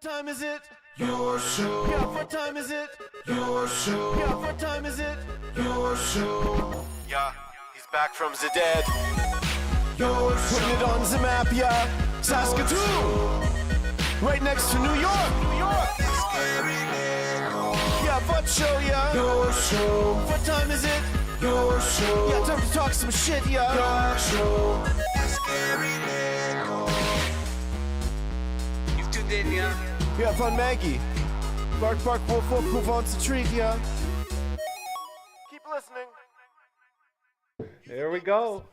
time is it? Your show. Yeah, what time is it? Your show. Yeah, what time is it? Your show. Yeah, he's back from the dead. Your show. Putting it on the map, yeah. Saskatoon. Right next to New York. New York. Yeah, what show, yeah. Your show. What time is it? Your show. Yeah, time to talk some shit, yeah. Your show. You've tuned in, yeah? Yeah, fun Maggie. Bark, bark, wolf, wolf, move on to treat, yeah. Keep listening. There we go.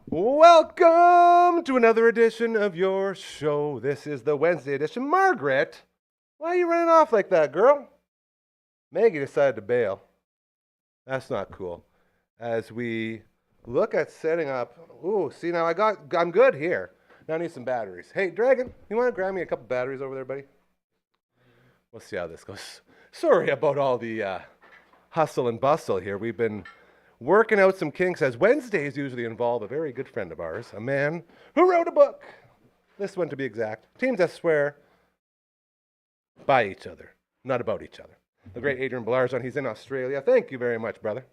Welcome to another edition of your show. This is the Wednesday edition. Margaret, why are you running off like that, girl? Maggie decided to bail. That's not cool. As we look at setting up, ooh, see now I'm good here. Now I need some batteries. Hey, Dragon, you want to grab me a couple batteries over there, buddy? We'll see how this goes. Sorry about all the hustle and bustle here. We've been working out some kinks, as Wednesdays usually involve a very good friend of ours, a man who wrote a book. This one to be exact. Teams that swear by each other, not about each other. The great Adrian Blarzon, he's in Australia. Thank you very much, brother.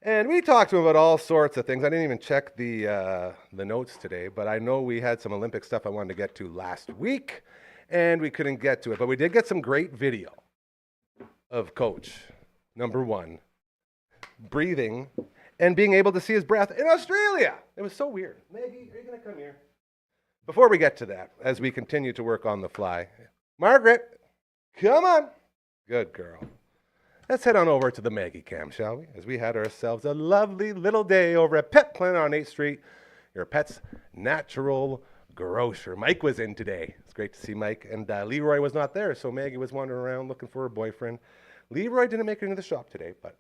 And we talked to him about all sorts of things. I didn't even check the notes today, but I know we had some Olympic stuff I wanted to get to last week, and we couldn't get to it. But we did get some great video of Coach number one breathing and being able to see his breath in Australia. It was so weird. Maggie, are you going to come here? Before we get to that, as we continue to work on the fly, Margaret, come on. Good girl. Let's head on over to the Maggie Cam, shall we? As we had ourselves a lovely little day over at Pet Planet on 8th Street, your pet's natural grocer. Mike was in today. It's great to see Mike. And Leroy was not there, so Maggie was wandering around looking for her boyfriend. Leroy didn't make it into the shop today, but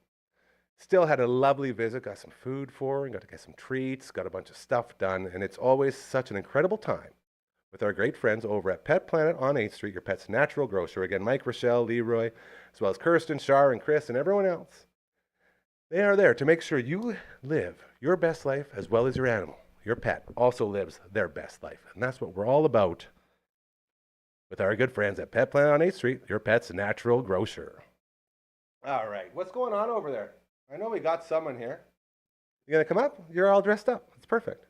still had a lovely visit. Got some food for her, got to get some treats, got a bunch of stuff done. And it's always such an incredible time with our great friends over at Pet Planet on 8th Street, your pet's natural grocer. Again, Mike, Rochelle, Leroy, as well as Kirsten, Shar, and Chris, and everyone else. They are there to make sure you live your best life as well as your animal. Your pet also lives their best life. And that's what we're all about with our good friends at Pet Planet on 8th Street, your pet's natural grocer. All right, what's going on over there? I know we got someone here. You going to come up? You're all dressed up. It's perfect.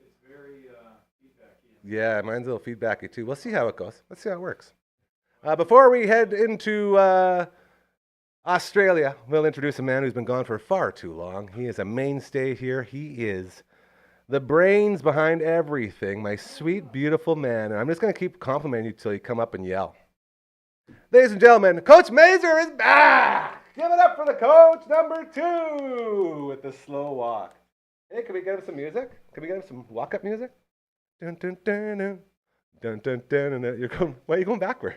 Yeah, mine's a little feedbacky too. We'll see how it goes. Let's see how it works. Before we head into Australia, we'll introduce a man who's been gone for far too long. He is a mainstay here. He is the brains behind everything, my sweet, beautiful man. And I'm just going to keep complimenting you till you come up and yell. Ladies and gentlemen, Coach Mazer is back! Give it up for the coach number 2 with the slow walk. Hey, can we get him some music? Can we get him some walk-up music? Dun, dun, dun, dun. Dun, dun, dun, dun, dun. Why are you going backward?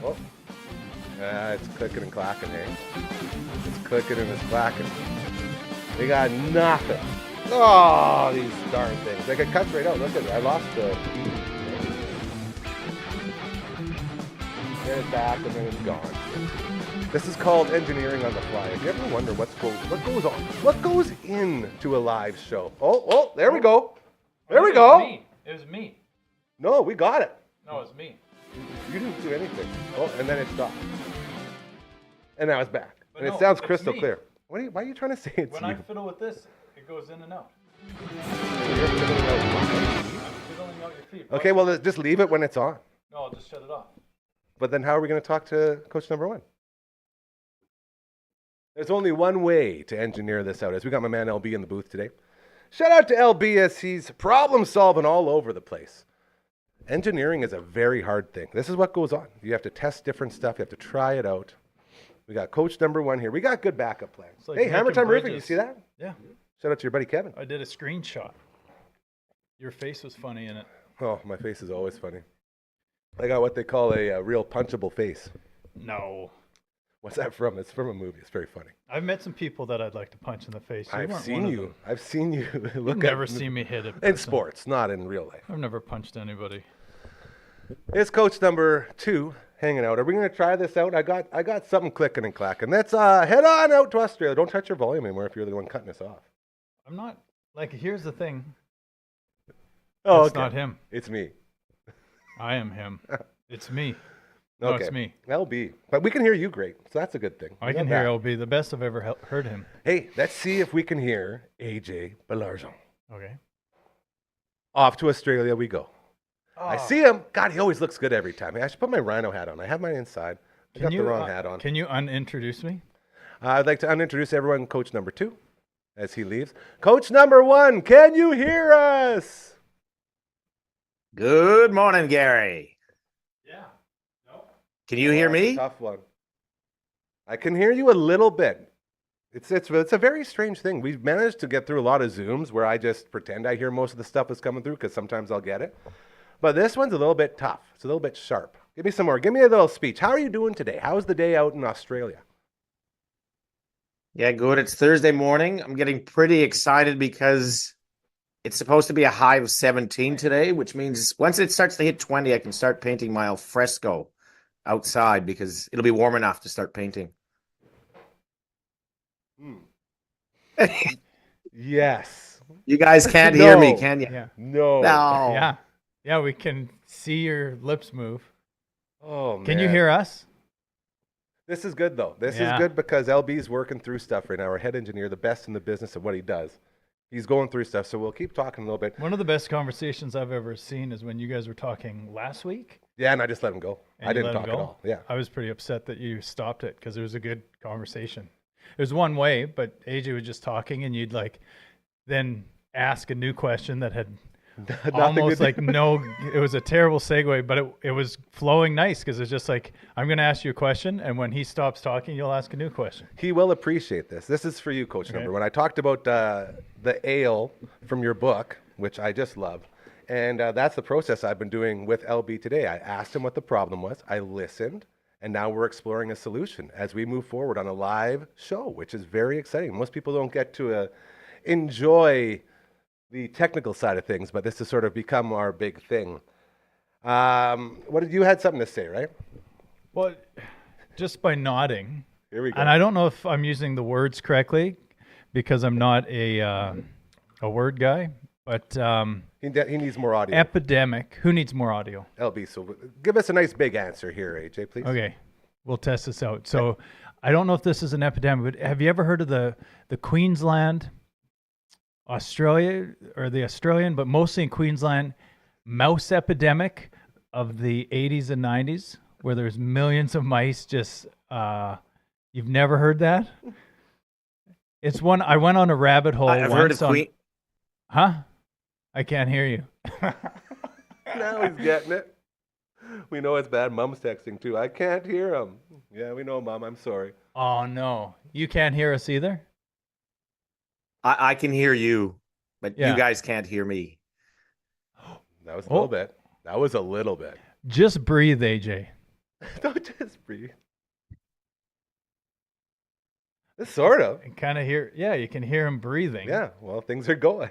Oh. It's clicking and clacking, hey? It's clicking and it's clacking. They got nothing. Oh, these darn things. They get cut right out. Look at it. I lost the key. Then it's back and then it's gone. This is called engineering on the fly. If you ever wonder what goes on, what goes into a live show? Oh, there we go. There we go. It was me. No, we got it. No, it was me. You didn't do anything. Oh, and then it stopped. And now it's back. But and no, it sounds it's crystal me. clear. Why are you trying to say it's When you? I fiddle with this, it goes in and out. You're fiddling out mine? I'm fiddling out your feet. Okay, well, just leave it when it's on. No, I'll just shut it off. But then how are we going to talk to coach number 1? There's only one way to engineer this out. As we got my man LB in the booth today. Shout out to LB as he's problem solving all over the place. Engineering is a very hard thing. This is what goes on. You have to test different stuff. You have to try it out. We got coach number 1 here. We got good backup plans. Like hey, Hammer making Time Roofing, you bridges. see that? Yeah. Shout out to your buddy Kevin. I did a screenshot. Your face was funny in it. Oh, my face is always funny. I got what they call a real punchable face. No. What's that from? It's from a movie. It's very funny. I've met some people that I'd like to punch in the face. You I've weren't seen one of you. them. I've seen you look You've never seen me hit it. in sports, not in real life. I've never punched anybody. It's coach number 2 hanging out. Are we going to try this out? I got something clicking and clacking. Let's head on out to Australia. Don't touch your volume anymore if you're the one cutting us off. I'm not, like, here's the thing. Oh, It's okay. not him. It's me. I am him. It's me. No, Okay. it's me. LB. But we can hear you great, so that's a good thing. I can hear LB. The best I've ever heard him. Hey, let's see if we can hear AJ Belarjon. Okay. Off to Australia we go. I see him. God, he always looks good every time. I should put my rhino hat on. I have mine inside. I got the wrong hat on. Can you unintroduce me? I'd like to unintroduce everyone, coach number 2, as he leaves. Coach number 1, can you hear us? Good morning, Gary. Yeah. No. Can you hear That's a me? tough one. I can hear you a little bit. It's a very strange thing. We've managed to get through a lot of Zooms where I just pretend I hear most of the stuff that's coming through because sometimes I'll get it. But this one's a little bit tough. It's a little bit sharp. Give me some more. Give me a little speech. How are you doing today? How's the day out in Australia? Yeah, good. It's Thursday morning. I'm getting pretty excited because it's supposed to be a high of 17 today, which means once it starts to hit 20, I can start painting my alfresco outside because it'll be warm enough to start painting. Yes. You guys can't hear me, No. can you? Yeah. No. No. Yeah. Yeah, we can see your lips move. Oh, man. Can you hear us? This is good, though. This is Yeah. good because LB's working through stuff right now. Our head engineer, the best in the business of what he does. He's going through stuff, so we'll keep talking a little bit. One of the best conversations I've ever seen is when you guys were talking last week. Yeah, and I just let him go. And I you didn't let him talk at go? all. Yeah. I was pretty upset that you stopped it because it was a good conversation. It was one way, but AJ was just talking, and you'd like then ask a new question that had almost like no. It was a terrible segue, but it was flowing nice because it's just like I'm going to ask you a question, and when he stops talking, you'll ask a new question. He will appreciate this. This is for you, Coach Number. When I talked about the ale from your book, which I just love, and that's the process I've been doing with LB today. I asked him what the problem was. I listened. And now we're exploring a solution as we move forward on a live show, which is very exciting. Most people don't get to enjoy the technical side of things, but this has sort of become our big thing. What did you had something to say, right? Well, just by nodding, Here we go. and I don't know if I'm using the words correctly because I'm not a word guy, but he needs more audio. epidemic. Who needs more audio? LB, so give us a nice big answer here, AJ, please. Okay, we'll test this out. So I don't know if this is an epidemic, but have you ever heard of the Queensland, Australia, or the Australian, but mostly in Queensland, mouse epidemic of the 80s and 90s, where there's millions of mice just, you've never heard that? It's one, I went on a rabbit hole I've heard of Queen. Huh? I can't hear you. Now he's getting it. We know it's bad. Mom's texting too. I can't hear him. Yeah, we know, Mom. I'm sorry. Oh, no. You can't hear us either? I can hear you, but Yeah. you guys can't hear me. That was a little bit. That was a little bit. Just breathe, AJ. Don't just breathe. Sort of. And kind of hear, yeah, you can hear him breathing. Yeah, well, things are going.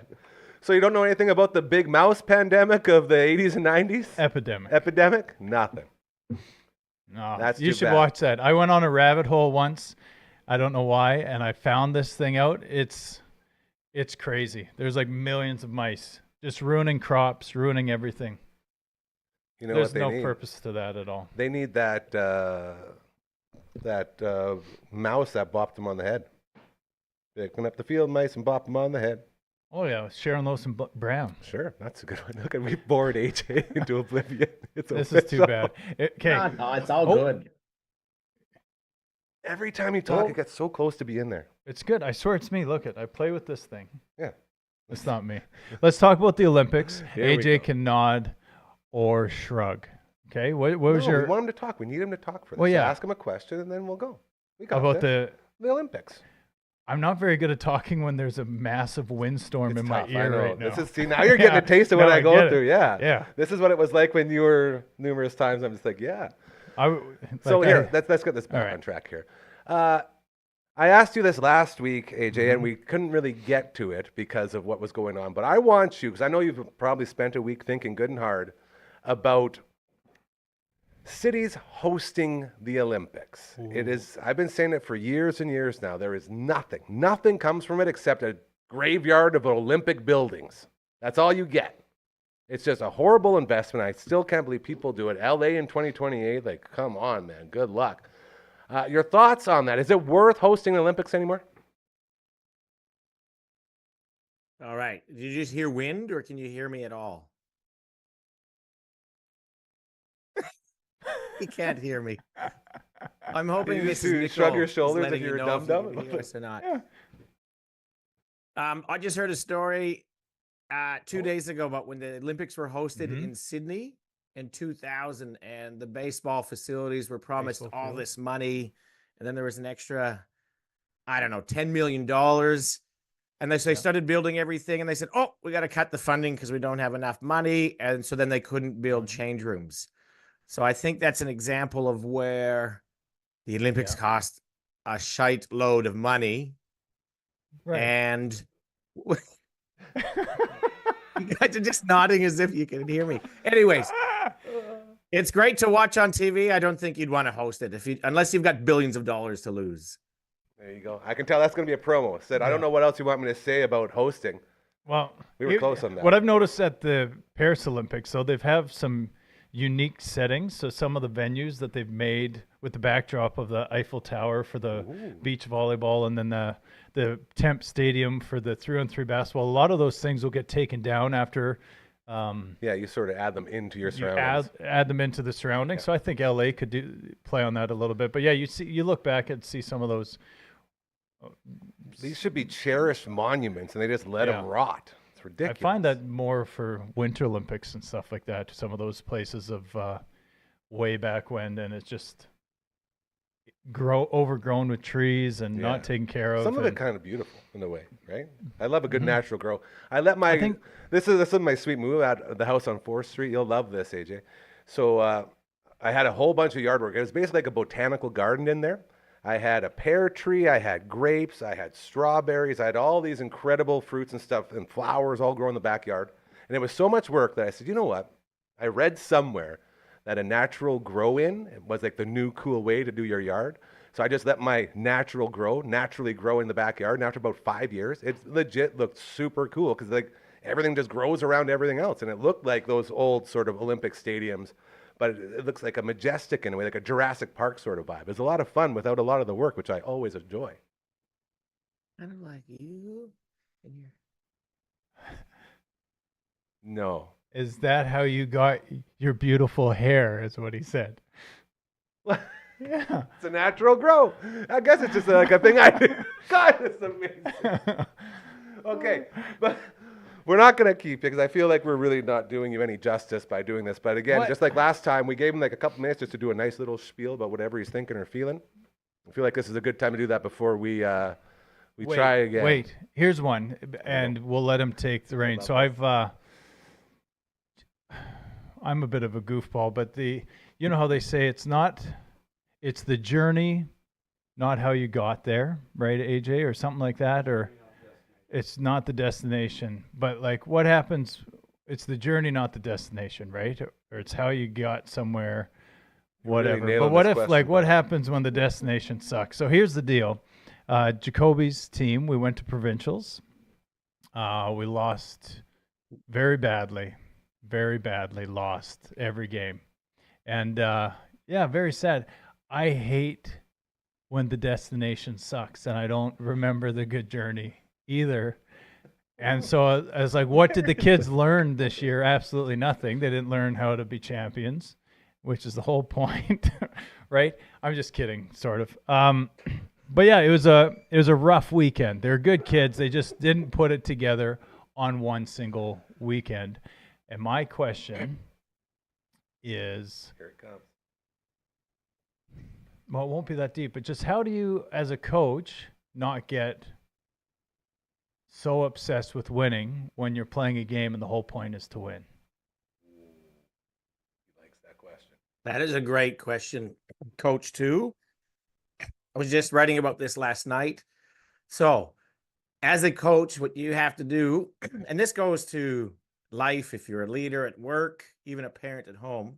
So you don't know anything about the big mouse pandemic of the 80s and 90s? Epidemic. Epidemic? Nothing. No, That's you too should bad. watch that. I went on a rabbit hole once. I don't know why, and I found this thing out. It's crazy. There's like millions of mice just ruining crops, ruining everything. You know There's what they no need? purpose to that at all. They need that mouse that bopped them on the head. Picking up the field mice and bop them on the head. Oh yeah, Sharon Lois and Brown. Sure, that's a good one. Look at me bored AJ into oblivion. It's This is too official. bad. Okay, No, it's all Oh. good. Every time you talk, Oh. it gets so close to be in there. it's good. I swear it's me. Look it. I play with this thing. Yeah. It's not me. Let's talk about the Olympics. Here we AJ go. can nod or shrug. Okay. What was No, your we want him to talk. We need him to talk for this. Well, So yeah. ask him a question and then we'll go. We got about this. the? The Olympics. I'm not very good at talking when there's a massive windstorm It's in tough, my I ear know. right now. This is, see, now you're getting Yeah. a taste of No, what I I go get it. through. Yeah. Yeah. This is what it was like when you were numerous times. I'm just like, yeah. So like here, let's get this back All right. on track here. I asked you this last week, AJ, Mm-hmm. and we couldn't really get to it because of what was going on. But I want you, because I know you've probably spent a week thinking good and hard about cities hosting the Olympics. It is, I've been saying it for years and years now. There is nothing comes from it except a graveyard of Olympic buildings. That's all you get. It's just a horrible investment. I still can't believe people do it. LA in 2028, like, come on, man. Good luck. Your thoughts on that? Is it worth hosting the Olympics anymore? All right. Did you just hear wind, or can you hear me at all? He can't hear me. I'm hoping You this just is shrug Nicole your is shoulders letting if you you're know if you dumb-dumb? can hear us or not. Yeah. I just heard a story 2 days ago about when the Olympics were hosted Mhm. in Sydney in 2000, and the baseball facilities were promised Baseball all field. this money, and then there was an extra, I don't know, $10 million. And they started building everything, and they said, "Oh, we got to cut the funding because we don't have enough money," and so then they couldn't build change rooms. So I think that's an example of where the Olympics Yeah. cost a shite load of money, Right. and you guys are just nodding as if you can hear me. Anyways, it's great to watch on TV. I don't think you'd want to host it unless you've got billions of dollars to lose. There you go. I can tell that's going to be a promo. Said, I don't Yeah. know what else you want me to say about hosting. Well, We were close on that. What I've noticed at the Paris Olympics, so they've have some unique settings. So some of the venues that they've made with the backdrop of the Eiffel Tower for the beach volleyball, and then the Temp Stadium for the 3-on-3 basketball. A lot of those things will get taken down after. Yeah, you sort of add them into your You surroundings. add them into the surroundings. So I think LA could play on that a little bit. But yeah, you look back and see some of those. These should be cherished monuments, and they just let them Yeah. rot. It's ridiculous. I find that more for Winter Olympics and stuff like that. Some of those places of way back when, and it's just overgrown with trees and Yeah. not taken care of. Some of it and- kind of beautiful in a way, right? I love a good Mhm. natural grow. I let my I think- this is my sweet move at the house on 4th Street. You'll love this, AJ. So I had a whole bunch of yard work. It was basically like a botanical garden in there. I had a pear tree, I had grapes, I had strawberries, I had all these incredible fruits and stuff and flowers all grow in the backyard. And it was so much work that I said, you know what? I read somewhere that a natural grow-in was like the new cool way to do your yard. So I just let my naturally grow in the backyard. And after about 5 years, it legit looked super cool because like everything just grows around everything else. And it looked like those old sort of Olympic stadiums, but it looks like a majestic in a way, like a Jurassic Park sort of vibe. It's a lot of fun without a lot of the work, which I always enjoy. Kind of like you and your No. Is that how you got your beautiful hair? Is what he said. Yeah. It's a natural grow. I guess it's just like a thing I do. God, it's amazing. Okay, but we're not going to keep it because I feel like we're really not doing you any justice by doing this. But again, What? just like last time, we gave him like a couple minutes just to do a nice little spiel about whatever he's thinking or feeling. I feel like this is a good time to do that before we try again. Wait, here's one, and we'll let him take the reins. So I'm a bit of a goofball, but you know how they say it's the journey, not how you got there, right, AJ, or something like that, or it's not the destination, but like what happens? It's the journey, not the destination, right? Or it's how you got somewhere, whatever. nailing But what this if, question, like, what bud. happens when the destination sucks? So here's the deal. Jacoby's team, we went to provincials. We lost very badly, lost every game. And yeah, very sad. I hate when the destination sucks and I don't remember the good journey either. And so I was like, what did the kids learn this year? Absolutely nothing. They didn't learn how to be champions, which is the whole point, right? I'm just kidding, sort of. But yeah, it was a rough weekend. They're good kids. They just didn't put it together on one single weekend. And my question is, Here it comes. well, it won't be that deep, but just how do you, as a coach, not get so obsessed with winning when you're playing a game and the whole point is to win? He likes that question. That is a great question, Coach, too. I was just writing about this last night. So, as a coach, what you have to do, and this goes to life, if you're a leader at work, even a parent at home,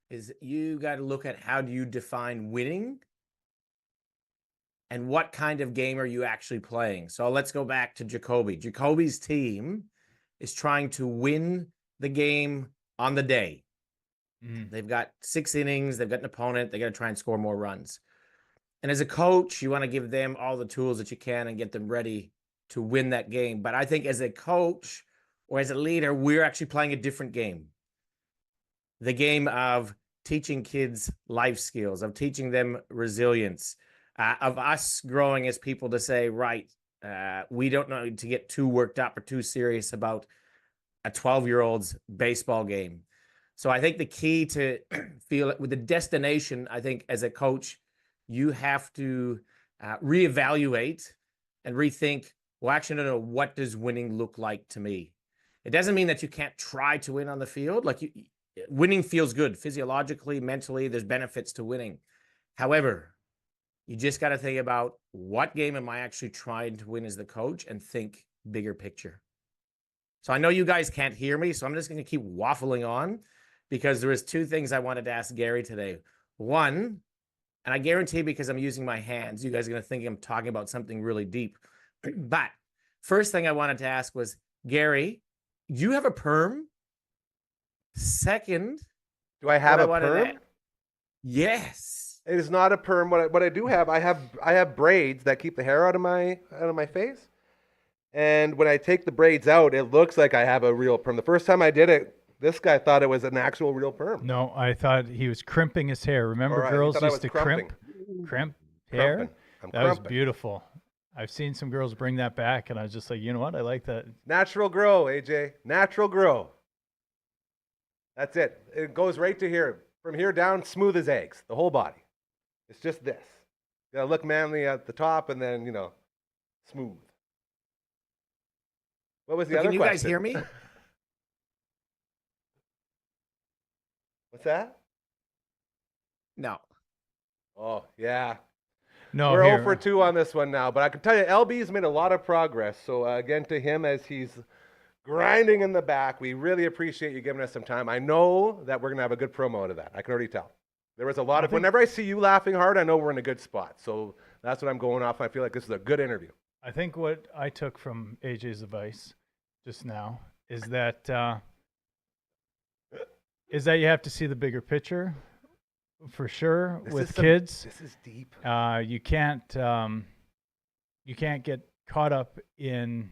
is you got to look at how do you define winning and what kind of game are you actually playing. So let's go back to Jacoby. Jacoby's team is trying to win the game on the day. Mm. They've got 6 innings, they've got an opponent, they got to try and score more runs. And as a coach, you want to give them all the tools that you can and get them ready to win that game. But I think as a coach or as a leader, we're actually playing a different game. The game of teaching kids life skills, of teaching them resilience, of us growing as people to say, right, we don't need to get too worked up or too serious about a 12-year-old's baseball game. So I think the key to feel it with the destination, I think as a coach, you have to reevaluate and rethink, well, actually, no, what does winning look like to me? It doesn't mean that you can't try to win on the field. Like winning feels good physiologically, mentally, there's benefits to winning. However, you just got to think about what game am I actually trying to win as the coach and think bigger picture. So I know you guys can't hear me, so I'm just going to keep waffling on because there was 2 things I wanted to ask Gary today. One, and I guarantee because I'm using my hands, you guys are going to think I'm talking about something really deep. But first thing I wanted to ask was, Gary, do you have a perm? Second, Do I have a perm? Yes. It is not a perm. What I do have, I have braids that keep the hair out of my face. And when I take the braids out, it looks like I have a real perm. The first time I did it, this guy thought it was an actual real perm. No, I thought he was crimping his hair. Remember, Right, girls he thought I used to was crumping. crimp hair? Crumping. I'm That was crumping. beautiful. I've seen some girls bring that back, and I was just like, you know what? I like that. Natural grow, AJ. Natural grow. That's it. It goes right to here. From here down, smooth as eggs. The whole body. It's just this. You gotta look manly at the top and then, smooth. What was the other Can you question? guys hear me? What's that? No. Oh, yeah. No, We're here. 0 for 2 on this one now, but I can tell you, LB's made a lot of progress. So again, to him, as he's grinding in the back, we really appreciate you giving us some time. I know that we're going to have a good promo out of that. I can already tell. There was a lot of, whenever I see you laughing hard, I know we're in a good spot. So that's what I'm going off. I feel like this is a good interview. I think what I took from AJ's advice just now is that you have to see the bigger picture for sure with kids. This is deep. You can't get caught up in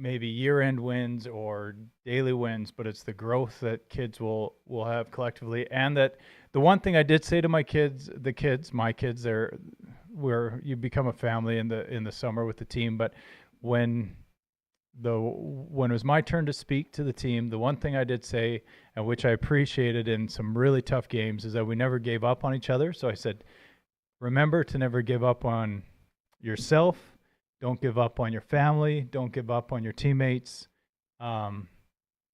maybe year-end wins or daily wins, but it's the growth that kids will have collectively. And that the one thing I did say to my kids, my kids, they're where you become a family in the summer with the team. But when it was my turn to speak to the team, the one thing I did say, and which I appreciated in some really tough games, is that we never gave up on each other. So I said, remember to never give up on yourself. Don't give up on your family. Don't give up on your teammates. And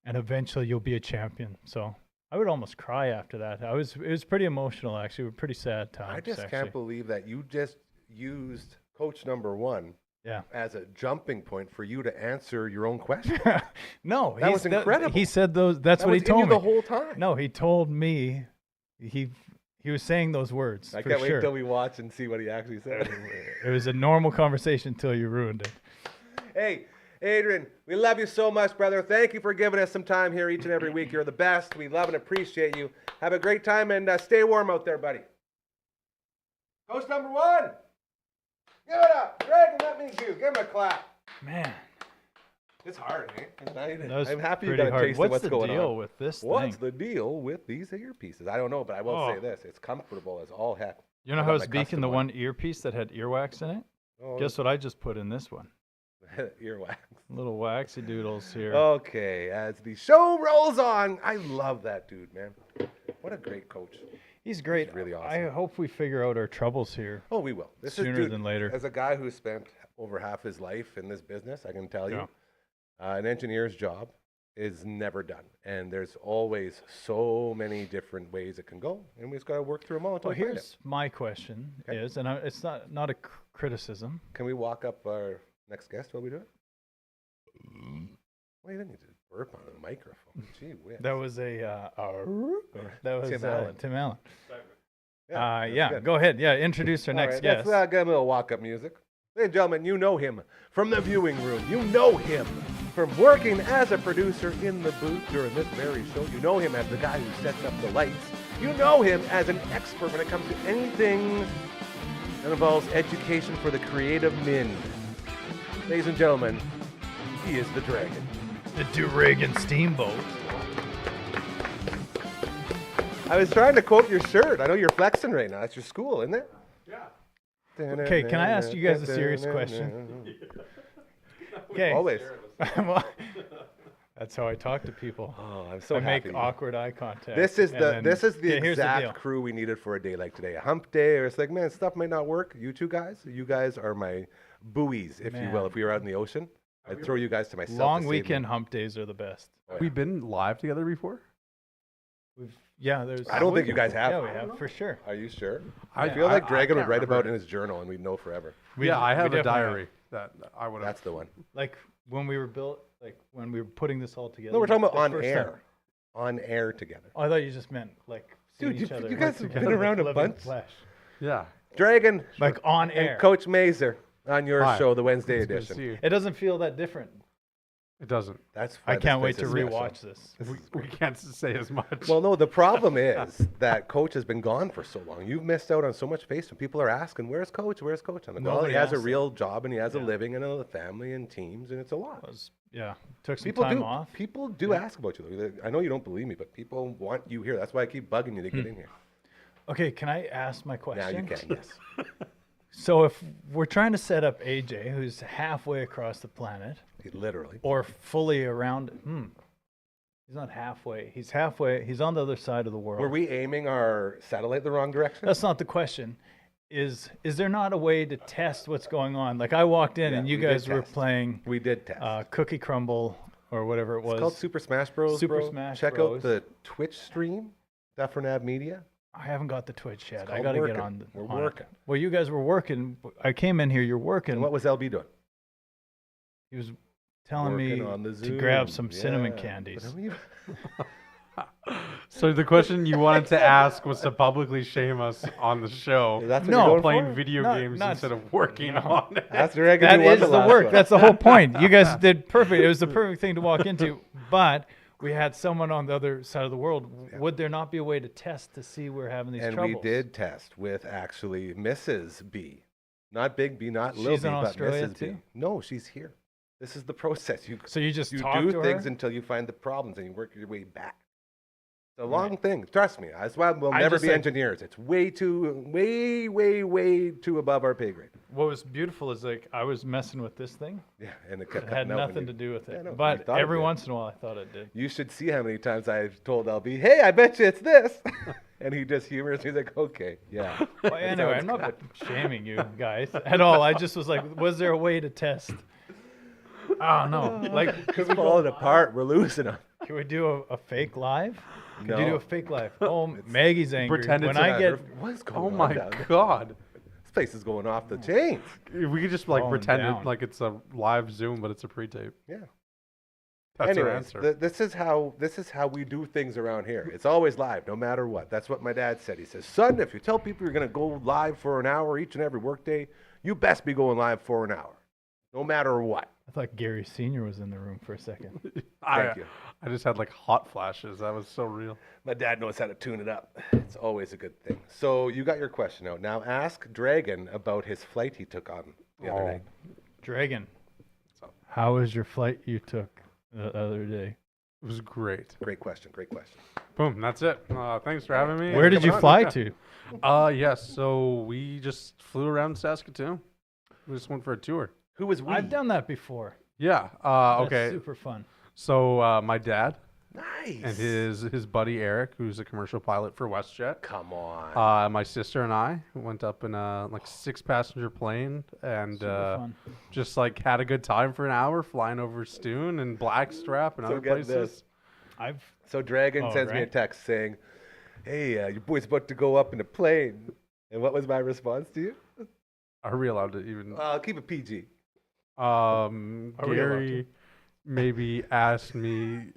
eventually you'll be a champion. So I would almost cry after that. It was pretty emotional, actually. Pretty sad times. I just actually. can't believe that you just used coach number 1 as a jumping point for you to answer your own question. No, that was incredible. He said those. That's what he told me the whole time. No, he told me. He was saying those words. I for can't sure. wait till we watch and see what he actually said. It was a normal conversation until you ruined it. Hey, Adrian, we love you so much, brother. Thank you for giving us some time here each and every week. You're the best. We love and appreciate you. Have a great time and stay warm out there, buddy. Coach number 1. Give it up. Greg, and that means you. Give him a clap. Man, It's hard, eh? that was I'm happy you pretty got a hard. taste of what's the going deal on. with this What's thing? the deal with these earpieces? I don't know, but I will say this. It's comfortable as all heck. You know I how I got was my speaking custom the one earpiece that had earwax in it? Oh, Guess what I just put in this one? earwax. Little waxy doodles here. Okay, as the show rolls on, I love that dude, man. What a great coach. He's great. He's really awesome. I hope we figure out our troubles here. Oh, we will. Sooner than later. As a guy who spent over half his life in this business, I can tell you, an engineer's job is never done. And there's always so many different ways it can go. And we just got to work through them all until Well, we find it. here's my question is, and it's not a criticism. Can we walk up our next guest while we do it? Well, you didn't need to burp on the microphone. Gee whiz. That was that was Tim Allen. Tim Allen. that's good. Go ahead. Yeah, introduce our All next right, guest. let's get a little walk-up music. Ladies and gentlemen, you know him from the viewing room. You know him from working as a producer in the booth during this very show. You know him as the guy who sets up the lights. You know him as an expert when it comes to anything that involves education for the creative min. Ladies and gentlemen, he is the Dragon. The Dufferin Steamboat. I was trying to quote your shirt. I know you're flexing right now. That's your school, isn't it? Yeah. Okay, can I ask you guys a serious question? Okay. Always. Well, that's how I talk to people. Oh, I'm so I happy. make awkward eye contact. This is and the then- this is the Okay, here's deal. exact crew we needed for a day like today. A hump day, or it's like, man, stuff might not work. You two guys, you guys are my buoys, if you will. Man. If we were out in the ocean, I'd throw you guys to myself. to Long save weekend me. hump days are the best. Oh, yeah. We've been live together before. There's. I don't think you guys have. Yeah, we have for sure. Are you sure? I I feel like Dragon would can't write remember about it it. in his journal, and we'd know forever. Yeah, I have a definitely diary that I would have. That's the one. Like when we were when we were putting this all together. No, we're talking about the on first air. time. On air together. Oh, I thought you just meant like seeing Dude, each other. you work guys have been together, around a living bunch. flesh. Yeah. Dragon Like on air. and Coach Mazer on your Hi. show, the Wednesday It's good to see edition. you. It doesn't feel that different. It doesn't. That's I why this can't wait place to is special. rewatch this. We can't say as much. Well, no, the problem is that Coach has been gone for so long. You've missed out on so much face when people are asking, "Where's Coach? Where's Coach?" I'm like, well, Nobody he has a asks real job and he has a Yeah. living and a family and teams, and it's a lot. Took some People time do. off. People do ask about you. I know you don't believe me, but people want you here. That's why I keep bugging you to get in here. Okay, can I ask my question? Now you can. Yes. So if we're trying to set up AJ, who's halfway across the planet, Literally. or fully around, he's not halfway. He's halfway. He's on the other side of the world. Were we aiming our satellite the wrong direction? That's not the question. Is there not a way to test what's going on? Like I walked in Yeah, and you we did guys were test. playing We did test. Cookie Crumble or whatever it was. It's called Super Smash Bros. Super bro. Smash Check Bros. out the Twitch stream, Dufferin Ave Media. I haven't got the Twitch yet. I called got to get working. on. We're on it. working. Well, you guys were working. I came in here. You're working. And what was LB doing? He was telling Working me on the to grab Zoom. some cinnamon Yeah. candies. But I mean, So the question you wanted to ask was to publicly shame us on the show. That's what No, you're going playing for? video Not- games not- instead of working on it. That's Dragon. That who won is the last work. one. That's the whole point. You guys did perfect. It was the perfect thing to walk into. But we had someone on the other side of the world. Would there not be a way to test to see we're having these And troubles? we did test with actually Mrs. B. Not Big B, not Little She's B, in but Australia Mrs. B. too? No, she's here. This is the process. You So you just you talk do to things her? until you find the problems and you work your way back. It's a long thing. Trust me. That's why we'll I never just be like- engineers. It's way too above our pay grade. What was beautiful is like I was messing with this thing. Yeah, and it kept It had cutting out when nothing you- to do with it. Yeah, no, you but thought it every did. once in a while I thought it did. You should see how many times I've told LB, "Hey, I bet you it's this," and he just humors. He's like, "Okay, yeah." Well, anyway, I'm not shaming you guys at all. I just was like, was there a way to test? Oh no! Like, It's falling apart. We're losing them. can we do a fake live? Could you No. do a fake live? Oh, Maggie's angry. Pretend when it's I a- get What's going Oh on my down there? god. This place is going off the chains. We could just like Falling pretend down. it like it's a live Zoom, but it's a pre-tape. Yeah. That's our Anyways, answer. this is how we do things around here. It's always live, no matter what. That's what my dad said. He says, "Son, if you tell people you're going to go live for an hour each and every workday, you best be going live for an hour, no matter what." I thought Gary Senior was in the room for a second. Thank you. I just had like hot flashes. That was so real. My dad knows how to tune it up. It's always a good thing. So you got your question out. Now ask Dragon about his flight he took on the other Oh. night. Dragon, how was your flight you took the other day? It was great. Great question. Great question. Boom. That's it. Thanks for having me. Where did you coming on, fly yeah. to? Yes. So we just flew around Saskatoon. We just went for a tour. Who was we? I've done that before. Yeah. That's Okay. super fun. So my dad Nice. and his buddy Eric, who's a commercial pilot for WestJet. Come on. My sister and I went up in a like 6-passenger plane and Super fun. just like had a good time for an hour flying over Stoon and Blackstrap and So other get places. this. I've So Dragon Oh, sends me a right. text saying, "Hey, your boy's about to go up in a plane." And what was my response to you? Are we allowed to even? I'll keep it PG. Are we allowed Gary maybe asked me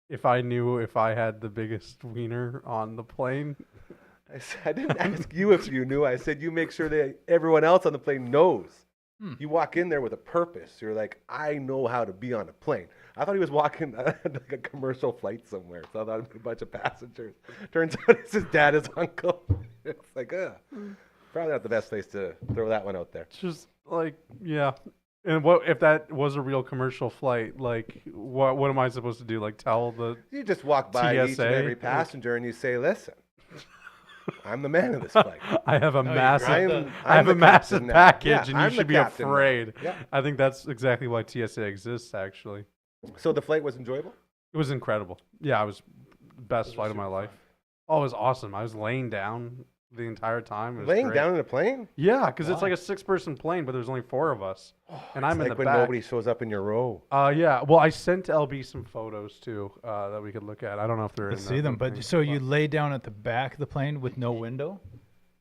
if I knew if I had the biggest wiener on the plane. I didn't ask you if you knew. I said you make sure that everyone else on the plane knows You walk in there with a purpose. You're like, I know how to be on a plane. I thought he was walking like a commercial flight somewhere. So I thought it was a bunch of passengers. Turns out it's his dad, his uncle. It's like, probably not the best place to throw that one out there. It's just like, yeah. And what if that was a real commercial flight? Like, what am I supposed to do? Like, tell the You just walk by each and TSA? every passenger and you say, listen, I'm the man of this flight. I have a massive, I'm I have the a massive captain now. package, Yeah, and you I'm the should be captain now. afraid. Yeah. I think that's exactly why TSA exists. Actually, So the flight was enjoyable? it was incredible. Yeah, it was best flight of my life. Oh, it was awesome. I was laying down the entire time. It was Laying great. down in a plane? Yeah, because it's like a 6-person plane, but there's only 4 of us, and I'm It's in like the when back. nobody shows up in your row. Yeah. Well, I sent LB some photos too that we could look at. I don't know if they're Let's in see them. the But so you lay down at the back of the plane with no window?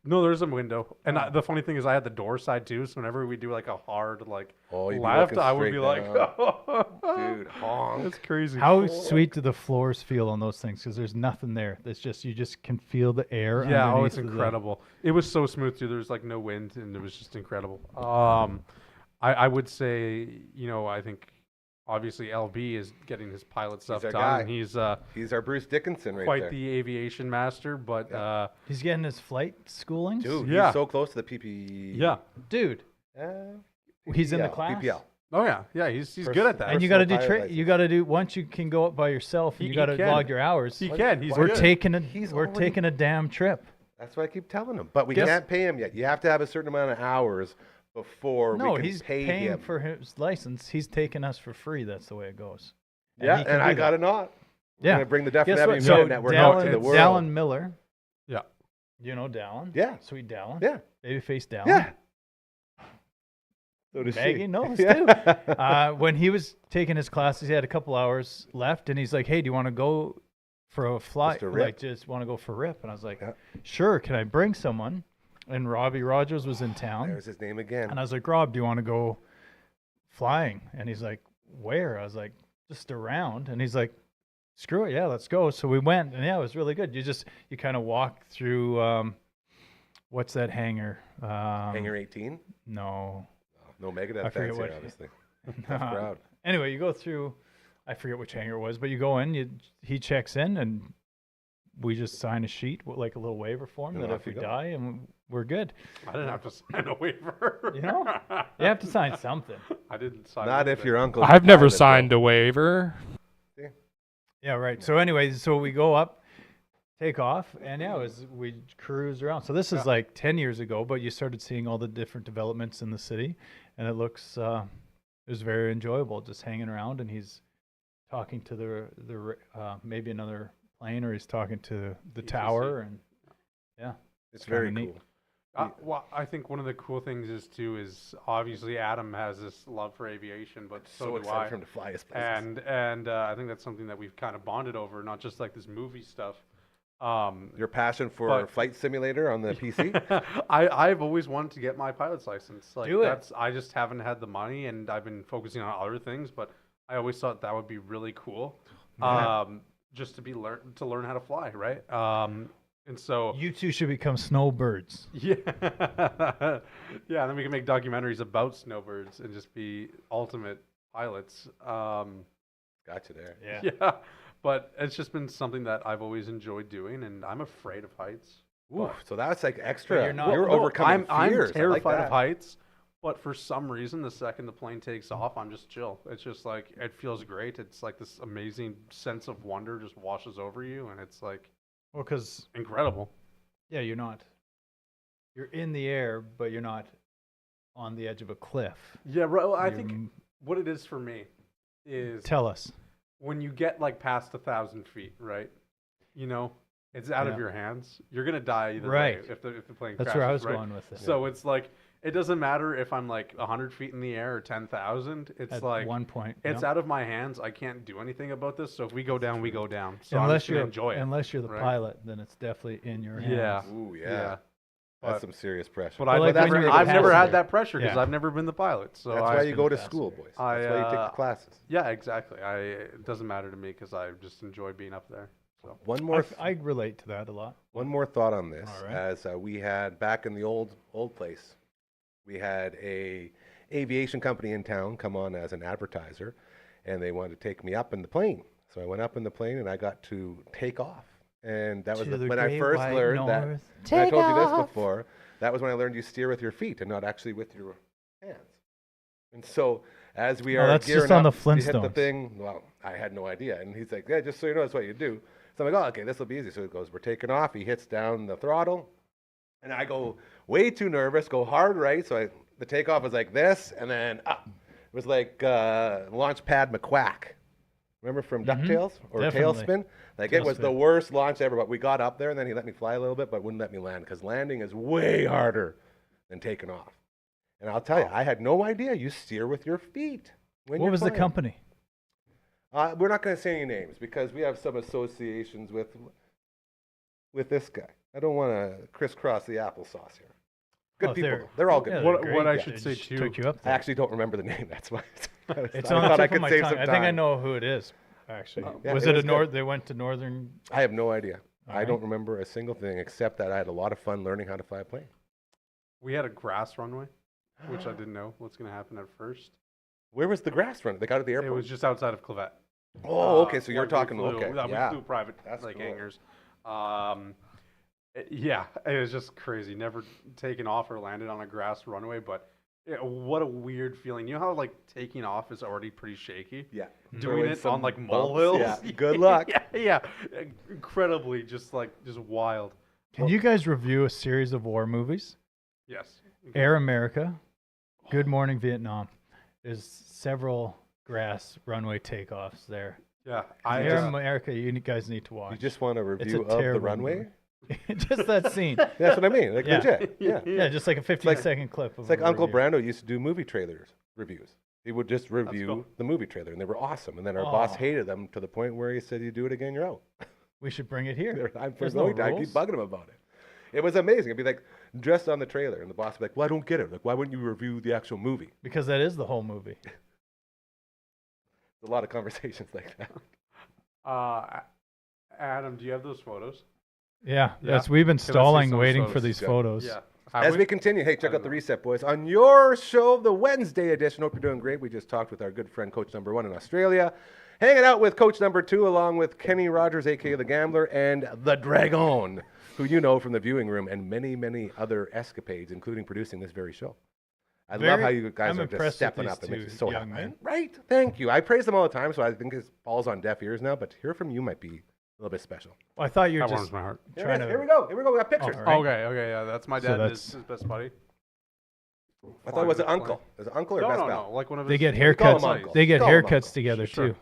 No, there's a window, and the funny thing is, I had the door side too. So whenever we do like a hard like Oh, you'd be left, looking I would straight be like, down. Dude, honk. that's crazy. How sweet do the floors feel on those things? Because there's nothing there. It's just you just can feel the air. Yeah, underneath it's of the- incredible. It was so smooth too. There was like no wind, and it was just incredible. I would say, I think obviously LB is getting his pilot stuff our done. guy. And he's He's our Bruce Dickinson right quite there. the aviation master, but He's getting his flight schooling. Dude, Yeah. he's so close to the PP. yeah. Dude, he's in the PPL, class. PPL. Oh yeah, he's good at that. And you got to Personal do pilot you license. got to do once you can go up by yourself and He- you got to he can. log your hours. He can. He's we're good. taking He's we're already- taking a damn trip. That's what I keep telling him. But we Guess- can't pay him yet. You have to have a certain amount of hours before No, we can he's pay paying him. for his license. He's taking us for free. That's the way it goes. Yeah, he can and do I got that. it not. We're Yeah. going to bring the Dufferin Guess Ave what? Media So Network out to the world. Dallin Miller. Yeah. You know Dallin? Yeah. Sweet Dallin. Yeah. Babyface Dallin. Yeah. So does Maggie she. knows Yeah. too. When he was taking his classes, he had a couple hours left, and he's like, "Hey, do you want to go for a flight? Just a rip? Like, just want to go for a rip?" And I was like, Yeah. "Sure. Can I bring someone?" And Robbie Rogers was in town, There's his name again. and I was like, "Rob, do you want to go flying?" And he's like, "Where?" I was like, "Just around." And he's like, "Screw it, yeah, let's go." So we went, and yeah, it was really good. You kind of walk through. What's that hangar? Hangar 18? No. No Megadeth I forget fans here, what- obviously. Tough crowd. Anyway, you go through. I forget which hangar it was, but you go in. He checks in, and we just sign a sheet, like a little waiver form, And that off if we you go. die, and we're good. I didn't have to sign a waiver. You know, you have to sign something. I didn't sign. Not if anything. your uncle. I've never signed a waiver. Yeah, right. So anyway, so we go up, take off, and yeah, we cruise around. So this is like 10 years ago, but you started seeing all the different developments in the city, and it looks it was very enjoyable just hanging around. And he's talking to the maybe another plane, or he's talking to the tower, and yeah, It's kinda very neat. cool. Well, I think one of the cool things is obviously Adam has this love for aviation, but so, So do excited I. for him to fly his places. And I think that's something that we've kind of bonded over, not just like this movie stuff. Your passion for but- Flight Simulator on the PC? I've always wanted to get my pilot's license. Like Do it. I just haven't had the money, and I've been focusing on other things. But I always thought that would be really cool, just to to learn how to fly, right? And so You two should become snowbirds. yeah, yeah. And then we can make documentaries about snowbirds and just be ultimate pilots. Got you there. Yeah, but it's just been something that I've always enjoyed doing, and I'm afraid of heights. Ooh, so that's like extra. you're not- You're No, overcoming I'm fears. I like terrified that. of heights, but for some reason, the second the plane takes off, I'm just chill. It's just like it feels great. It's like this amazing sense of wonder just washes over you, and it's like Well, because incredible. yeah, you're in the air, but you're not on the edge of a cliff. Yeah, right. Well, I You're think m- what it is for me is Tell us. when you get like past 1,000 feet, right? You know, it's out Yeah. of your hands. You're gonna die either Right. way if the plane That's crashes. where I was right? going with it. So it's like it doesn't matter if I'm like 100 feet in the air or 10,000. It's At like one point, it's yeah. out of my hands. I can't do anything about this. So if we go down, we go down. So I'm unless just gonna you're enjoy it. unless you're the right? pilot, then it's definitely in your hands. Yeah. Ooh, yeah. Yeah. That's But- some serious pressure. But Well, I've, like that's when why you're you I've go never had passenger. that pressure because Yeah. I've never been the pilot. So That's I, why you go to passenger. school, boys. I, That's why you take the classes. yeah, exactly. It doesn't matter to me because I just enjoy being up there. So One more, I relate to that a lot. one more thought on this. All right. As we had back in the old place, we had a aviation company in town come on as an advertiser, and they wanted to take me up in the plane. So I went up in the plane, and I got to take off. And that was To the when I great first white learned that. north. And I Take told you this off. before. That was when I learned you steer with your feet and not actually with your hands. And so as we Oh, are that's gearing just on up, the we hit the Flintstones. thing. Well, I had no idea. And he's like, yeah, just so you know, that's what you do. So I'm like, oh, okay, this will be easy. So it goes, we're taking off. He hits down the throttle. And I go way too nervous, go hard right. So the takeoff was like this, and then up. It was like Launchpad McQuack. Remember from DuckTales? Or Definitely. Tailspin? Like it was the Tailspin. worst launch ever, but we got up there, and then he let me fly a little bit, but wouldn't let me land, because landing is way harder than taking off. And I'll tell you, I had no idea you steer with your feet. When What you're was the flying. company? We're not going to say any names, because we have some associations with this guy. I don't want to crisscross the applesauce here. Good Oh, people. They're all good. yeah, people. they're What great. I Yeah, should they say just too. took you up I there. actually don't remember the name. That's why. It's I on the thought tip I of could my save tongue. some I think I time. know who it is. Actually, Yeah, was it it was a good. They went to Northern. I have no idea. I Alright. don't remember a single thing except that I had a lot of fun learning how to fly a plane. We had a grass runway, which I didn't know what's going to happen at first. Where was the grass run? They got at the It airport. was just outside of Clavette. Oh, okay. So you're Like, we talking. flew- Okay. We Yeah. flew private That's like cool. hangars. Yeah, it was just crazy. Never taken off or landed on a grass runway, but what a weird feeling. You know how like taking off is already pretty shaky? Yeah. Doing Throwing it some on like bumps. molehills? Yeah. Good luck. yeah. Incredibly just wild. Can you guys review a series of war movies? Yes. Air America, Good Morning Vietnam. There's several grass runway takeoffs there. Yeah. Air America, you guys need to watch. You just want a review of the terrible runway? movie. Just that scene. That's what I mean. Like Yeah. legit. Yeah. Yeah, just like a 15-second clip. It's like Uncle Brando used to do movie trailers reviews. He would just review cool. the movie trailer, and they were awesome. And then our boss Oh. hated them to the point where he said, "You do it again, you're out." We should bring it here. I There's no keep rules. bugging him about it. It was amazing. It'd be like just on the trailer, and the boss would be like, "Well, I don't get it. Like, why wouldn't you review the actual movie?" Because that is the whole movie. A lot of conversations like that. Adam, do you have those photos? Yeah, Yeah. we've been Can I see stalling, some waiting for photos? these Yeah. photos. Yeah. As we continue, hey, check I out the don't know. Reset Boys on your show, the Wednesday edition. Hope you're doing great. We just talked with our good friend, Coach Number 1 in Australia, hanging out with Coach Number 2, along with Kenny Rogers, a.k.a. The Gambler, and The Dragon, who you know from the viewing room and many, many other escapades, including producing this very show. I love how you guys I'm are just impressed with stepping these up. It makes me two so young happy. men. Right? Thank you. I praise them all the time, so I think it falls on deaf ears now, but to hear from you might be a little bit special. Well, I thought you were That warms just my heart. trying to. Here we go. Here we go. We got pictures. all right. Okay, yeah, that's my So dad and that's- his best buddy. I thought it was an uncle. Is it uncle or No, best no, pal? no, like one of They his. get We call 'em haircuts. uncle. They get Call 'em haircuts uncle. together Sure. too.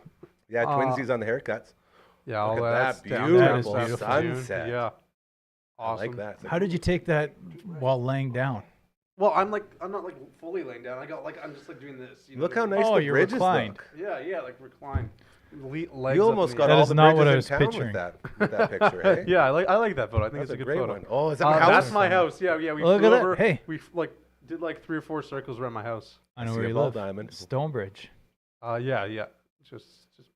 Yeah, twinsies on the haircuts. Yeah, all Look at that's that down beautiful there this afternoon. sunset. Yeah, I awesome. like that. It's like, How did you take that while laying down? Well, I'm not like fully laying down. I'm just like doing this. You know look what I how mean? nice Oh, the you're bridges reclined. look. Yeah, like recline. Legs You up almost in got the That all is the not what I bridges was in town picturing. with that picture, eh? Yeah, I like that photo. I think That's it's a a good great photo. one. Oh, is that my house? That's my house. Yeah. We Look flew at that. over. Hey. We did like 3 or 4 circles around my house. I know see where a you ball live. diamond. Stonebridge. Yeah. Just.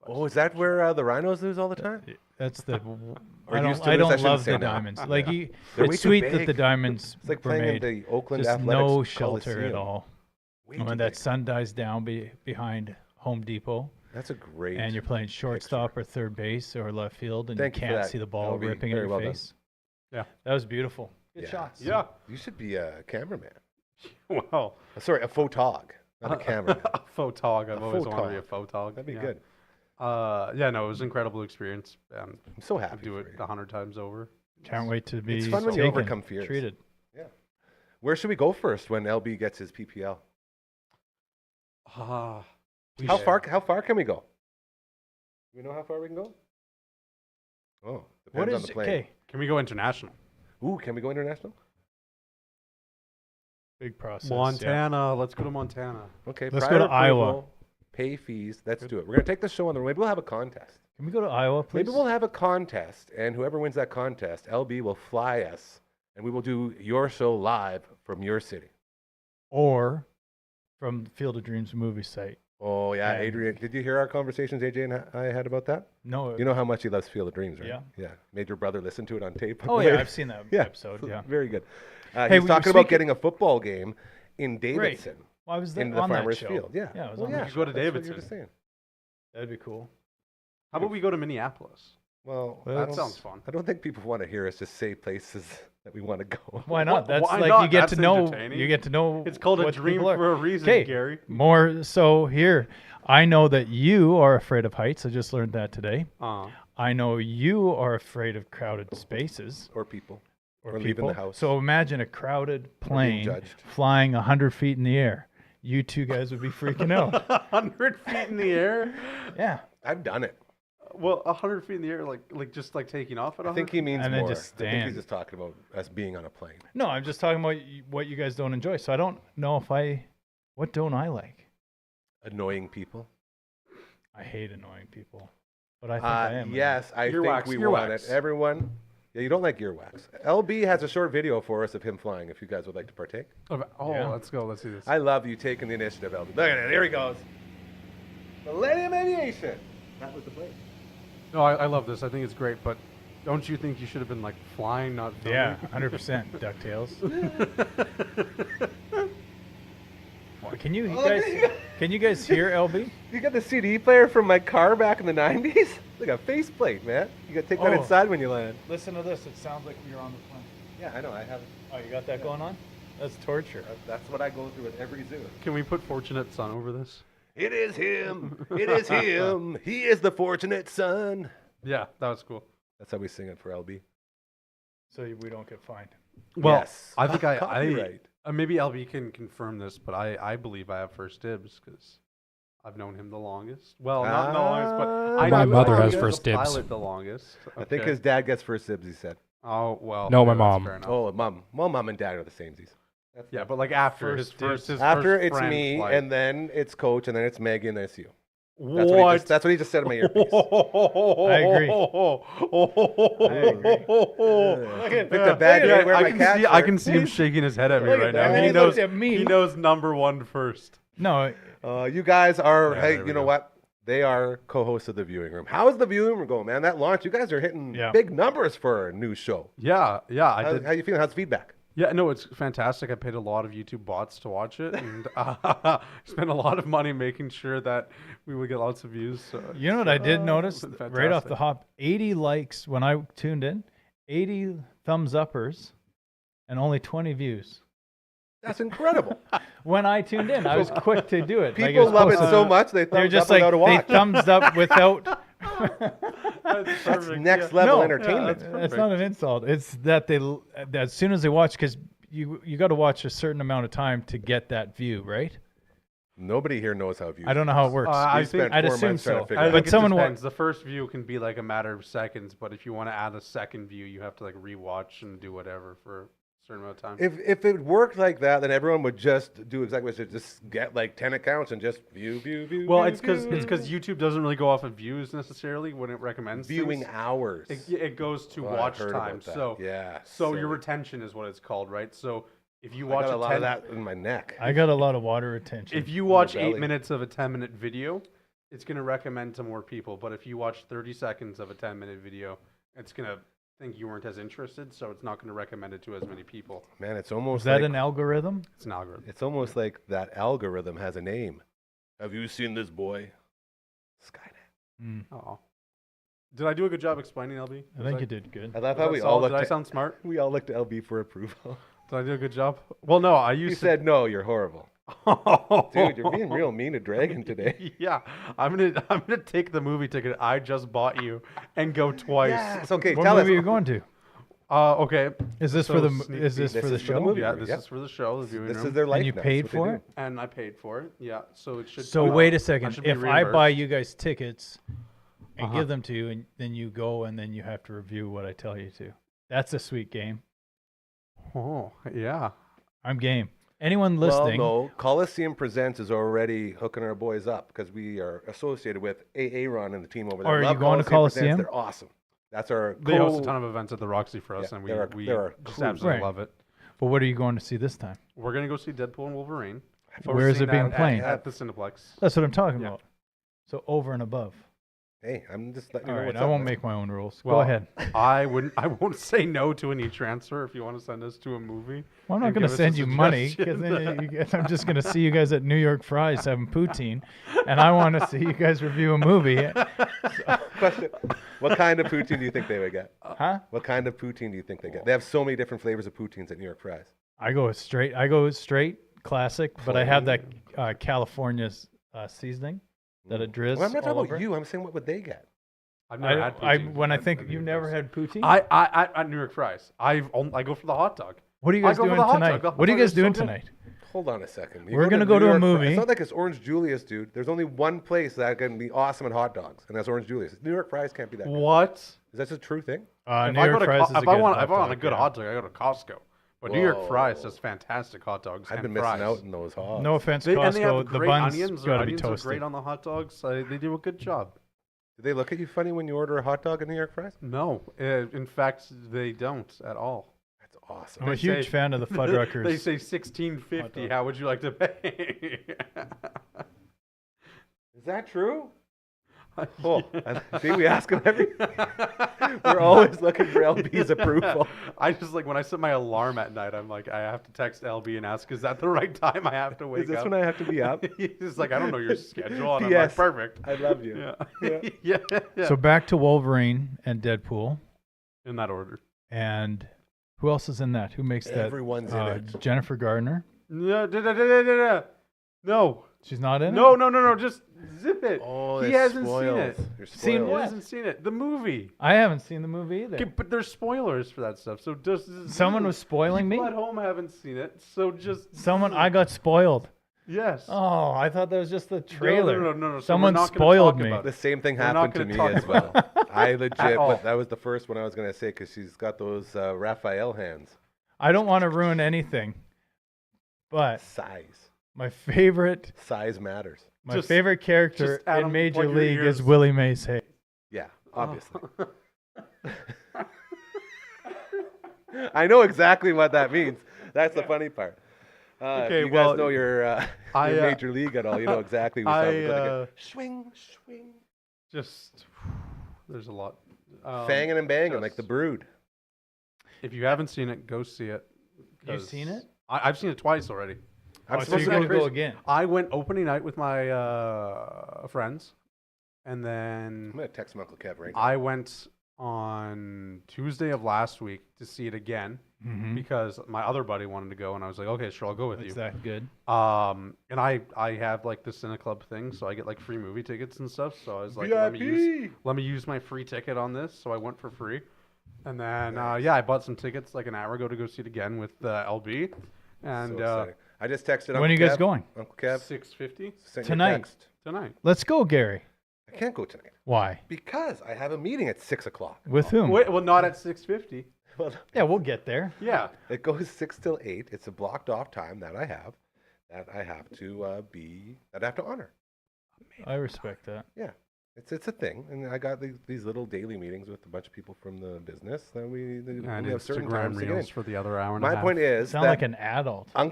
Oh, is that where the rhinos lose all the time? That's the. Or I used don't. to I lose, I don't shouldn't love say the now. diamonds. Like Yeah. you, They're way it's too sweet that big. the diamonds It's like were playing made. in the Oakland Just Athletics no shelter Coliseum. at all. Way And too when that big. sun dies down behind Home Depot, That's a great. and you're playing shortstop or third base or left field, and Thank you you for can't that, see the ball LB. ripping in Very your well done. face. Yeah. That was beautiful. Good Yeah. shots. Yeah. You should be a cameraman. Well, Sorry, a photog, not a cameraman. a photog. I've always wanted to be a photog. photog. That'd be yeah. good. Yeah, no, it was an incredible experience. I'm so I'd happy. do for it you. 100 times over. Can't wait to be fun when you taken, overcome fears. treated. Where should we go first when LB gets his PPL? Ah, How far can we go? Do we know how far we can go? Oh, depends What on is the plane. okay? can we go international? Ooh, can we go international? Big process. yeah. Montana. Let's go to Montana. Okay, Let's prior go to Iowa. approval, Pay fees. Let's do it. We're gonna take the show on the road. Maybe we'll have a contest. Can we go to Iowa, please? Maybe we'll have a contest, and whoever wins that contest, LB will fly us, and we will do your show live from your city. Or from Field of Dreams movie site. Oh yeah, And- Adrian. Did you hear our conversations AJ and I had about that? No. You know how much he loves Field of Dreams, right? Yeah. Yeah. Made your brother listen to it on tape. Oh yeah, I've seen that Yeah. episode. Yeah. Very good. Hey, He's we- talking about speaking- getting a football game in Davidson. Well, I was there into the on that farmer's show. field. Yeah. Yeah, I was Well, on yeah. that We could go to That's what you're Davidson. just saying. That'd be cool. How about we go to Minneapolis? Well, Well, I That don't- sounds fun. I don't think people want to hear us just say places that we want to go. Why not? That's why like not? you get That's to know. entertaining. You get to know. It's called a what dream people are. for a reason, 'Kay, Gary. More so here. I know that you are afraid of heights. I just learned that today. I know you are afraid of crowded spaces Or people. or Or people. leaving the house. So imagine a crowded plane judged. flying 100 feet in the air. You two guys would be freaking out. 100 feet in the air? Yeah. I've done it. Well, 100 feet in the air, like just like taking off at 100? I think he means And then more. just I think stand. he's just talking about us being on a plane. No, I'm just talking about what you guys don't enjoy. So I don't know if what don't I like? Annoying people. I hate annoying people. But I think I am. Yes, I think Earwax, we want it. earwax. Everyone. Yeah, you don't like earwax. LB has a short video for us of him flying if you guys would like to partake. Oh, Yeah. let's go. Let's do this. I love you taking the initiative, LB. Look at it. Here he goes. Millennium Aviation. That was the plane. No, I love this. I think it's great, but don't you think you should have been like flying, not filming? Yeah, 100% DuckTales. Well, can you guys hear LB? You got the CD player from my car back in the 90s? Like a faceplate, man. You got to take that Oh. inside when you land. Listen to this. It sounds like you're on the plane. Yeah, I know. I have. Oh, you got that going on? That's torture. That's what I go through at every zoo. Can we put Fortunate Son over this? It is him. It is him. He is the fortunate son. Yeah, that was cool. That's how we sing it for LB. So we don't get fined. Well, Yes. I think Copyright. maybe LB can confirm this, but I believe I have first dibs because I've known him the longest. Well, not the longest, but I My knew- mother I has knew first the dibs. Pilot the longest. I think Okay. his dad gets first dibs, he said. Oh well. No, my yeah, that's mom. fair enough. Oh, mom. Well, mom and dad are the samesies. Yeah, but like after First his After first it's friend me, flight. and then it's Coach, and then it's Maggie, and then it's you. what? That's what he just said in my earpiece. I agree. Picked a bad day to wear my cat I shirt. can see him shaking his head at me Look at right that. now. And He he knows. looked at me. He knows number one first. No, You guys are, Yeah, hey, there we you know go. what? They are co-hosts of the viewing room. How's the viewing room going, man? That launch, you guys are hitting Yeah. big numbers for a new show. Yeah, I did. How you feeling? How's feedback? Yeah, no, it's fantastic. I paid a lot of YouTube bots to watch it, and spent a lot of money making sure that we would get lots of views. So you know what I did notice it's right off the fantastic. hop? 80 likes when I tuned in, 80 thumbs uppers, and only 20 views. That's incredible. When I tuned in, I was quick to do it. Like, People was love it posted- so much they They're thumbs just up like without a they watch. thumbs up without. That's That's perfect, next yeah. level No, entertainment. Yeah, It's not an insult. It's that that as soon as they watch, because you got to watch a certain amount of time to get that view, right? Nobody here knows how views. I don't know how it works. I We think- spent I'd 4 assume months trying to so. figure I it out. But think it someone wa- depends. The first view can be like a matter of seconds, but if you want to add a second view, you have to like rewatch and do whatever for a certain amount of time. If it worked like that, then everyone would just do exactly what it should. Just get like 10 accounts and just view. Well, view, it's because view. YouTube doesn't really go off of views necessarily when it recommends viewing things. hours. It goes to Oh, I've watch heard about time. that. So yeah, so silly. your retention is what it's called, right? So if you I watch got a lot of 10 that in my neck. I got a lot of water retention. if you watch belly. 8 minutes of a 10-minute video, it's going to recommend to more people. But if you watch 30 seconds of a 10-minute video, it's going to think you weren't as interested, so it's not going to recommend it to as many people. Man, it's almost Is that like, an algorithm? It's an algorithm. it's almost like that algorithm has a name. Have you seen this boy? Skynet. Mm, Oh. Did I do a good job explaining, LB? I think you did good. I love Was how that we all solid? looked. Did I At, sound smart? we all looked at LB for approval. Did I do a good job? Well, no, I He used said, "No, you're horrible, to. dude. You're being real mean to Dragon today." Yeah, I'm gonna take the movie ticket I just bought you and go twice. Yes. Okay. What tell movie us. are you going to? Okay. Is this So for the sneak is this peek. for the This is for the show? movie. Yeah, room, this yep. is for the show, the viewing This room. is their life. And you now. paid It's what for they it? do. And I paid for it. Yeah, so it should. So come wait out. a second. should be If I buy reimbursed. you guys tickets and Uh-huh. give them to you, and then you go, and then you have to review what I tell you to. That's a sweet game. Oh yeah. I'm game. Anyone listening? Well, no. Coliseum Presents is already hooking our boys up because we are associated with Aaron and the team over there. Oh, are you Love going to Presents. Coliseum? They're awesome. That's our. They host a ton of events at the Roxy for us, Yeah, and they're we a just crew. absolutely Right. love it. But what are you going to see this time? We're gonna go see Deadpool and Wolverine. Where is Seeing it being that played? At the Cineplex. That's what I'm talking Yeah. about. So over and above. Hey, I'm just letting you All know right, what's I up, won't man. make my own rules. Well, Go ahead. I won't say no to any transfer if you want to send us to a movie. Well, I'm not and going to give us a send you money because suggestion. I'm just going to see you guys at New York Fries having poutine, and I want to see you guys review a movie. Question: what kind of poutine do you think they would get? Huh? What kind of poutine do you think they get? They have so many different flavors of poutines at New York Fries. I go straight classic, but I have that California seasoning that it drizzles Well, I'm not all talking over. about you. I'm saying what would they get? I've never had poutine. When I at think New you've York never Fries. had poutine. I at New York Fries. I go for the hot dog. What are you I guys go for doing the hot tonight? dog. The What are you hot guys dog is so doing good. tonight? Hold on a second. We're gonna go to New a York Fries. movie. It's not like it's Orange Julius, dude. There's only one place that can be awesome at hot dogs, and that's Orange Julius. New York Fries can't be that good. What? Is that a true thing? New York Fries is a if I good want hot if I want a dog, good yeah. hot dog, I go to Costco. But New York Fries Whoa. does fantastic hot dogs. I've and been missing fries. out on those hogs. No offense, And they have Costco. The great buns onions. got to be Onions are toasted. great on the hot dogs. They do a good job. Do they look at you funny when you order a hot dog at New York Fries? No, in fact, they don't at all. That's awesome. I'm a They huge say- fan of the Fuddruckers. They say $16.50. How would you like to pay? Is that true? Oh, see, we ask him every. We're always looking for LB's approval. I just like when I set my alarm at night. I'm like, I have to text LB and ask, is that the right time I have to wake Is this up? when I have to be up? He's like, I don't know your schedule. And I'm P.S. like, perfect. I love you. Yeah. Yeah. yeah. So back to Wolverine and Deadpool, in that order. and who else is in that? Who makes that? Everyone's in it. Jennifer Gardner. No. She's not in it. No. Just zip it. Oh, he they're hasn't spoiled. seen it. They're Seen spoiled. He hasn't seen it. The movie. I haven't seen the movie either. Okay, but there's spoilers for that stuff. So just Someone was spoiling me. People at home haven't seen it. So just I got spoiled. yes. Oh, I thought that was just the trailer. No. So Someone we're not gonna spoiled talk me. about The it. same thing We're happened not to gonna me talk as well. I At legit, all. that was the first one I was going to say because she's got those Raphael hands. I don't want to ruin anything, but Size. my favorite Matters. My favorite character just, Adam, in Major plug your League is ears. Willie Mays Hayes. Yeah, obviously. I know exactly what that means. That's the funny part. Okay, if you well, guys know your Major League at all, you know exactly who's going to get. Swing. Just there's a lot. Fanging and banging like the just- Brood. If you haven't seen it, go see it. You've 'cause seen it? I've seen it twice already. I'm so supposed you're to going to go again. I went opening night with my friends, and I'm then going to text my Uncle Kev right now. I went on Tuesday of last week to see it again Mm-hmm. because my other buddy wanted to go, and I was like, okay, sure, I'll go with It's you. that good. And I have like the Cine Club thing, so I get like free movie tickets and stuff. So I was like, let me use my free ticket on this. So I went for free, and then I bought some tickets like an hour ago to go see it again with LB, and So exciting. I just texted Uncle When are you guys Kev. going? Uncle Kev. 6:50 sent your Tonight. text. tonight. Let's go, Gary. I can't go tonight Why? because I have a meeting at 6 o'clock. With whom? Wait, well, not at 6:50. Well, Yeah, we'll get there. Yeah. it goes 6 till 8. It's a blocked off time that I have to honor. I respect that. Yeah, it's a thing, and I got these little daily meetings with a bunch of people from the business. Then we And have certain Instagram times to get in. reels for the other hour and a My half. point is Sound that like an adult. I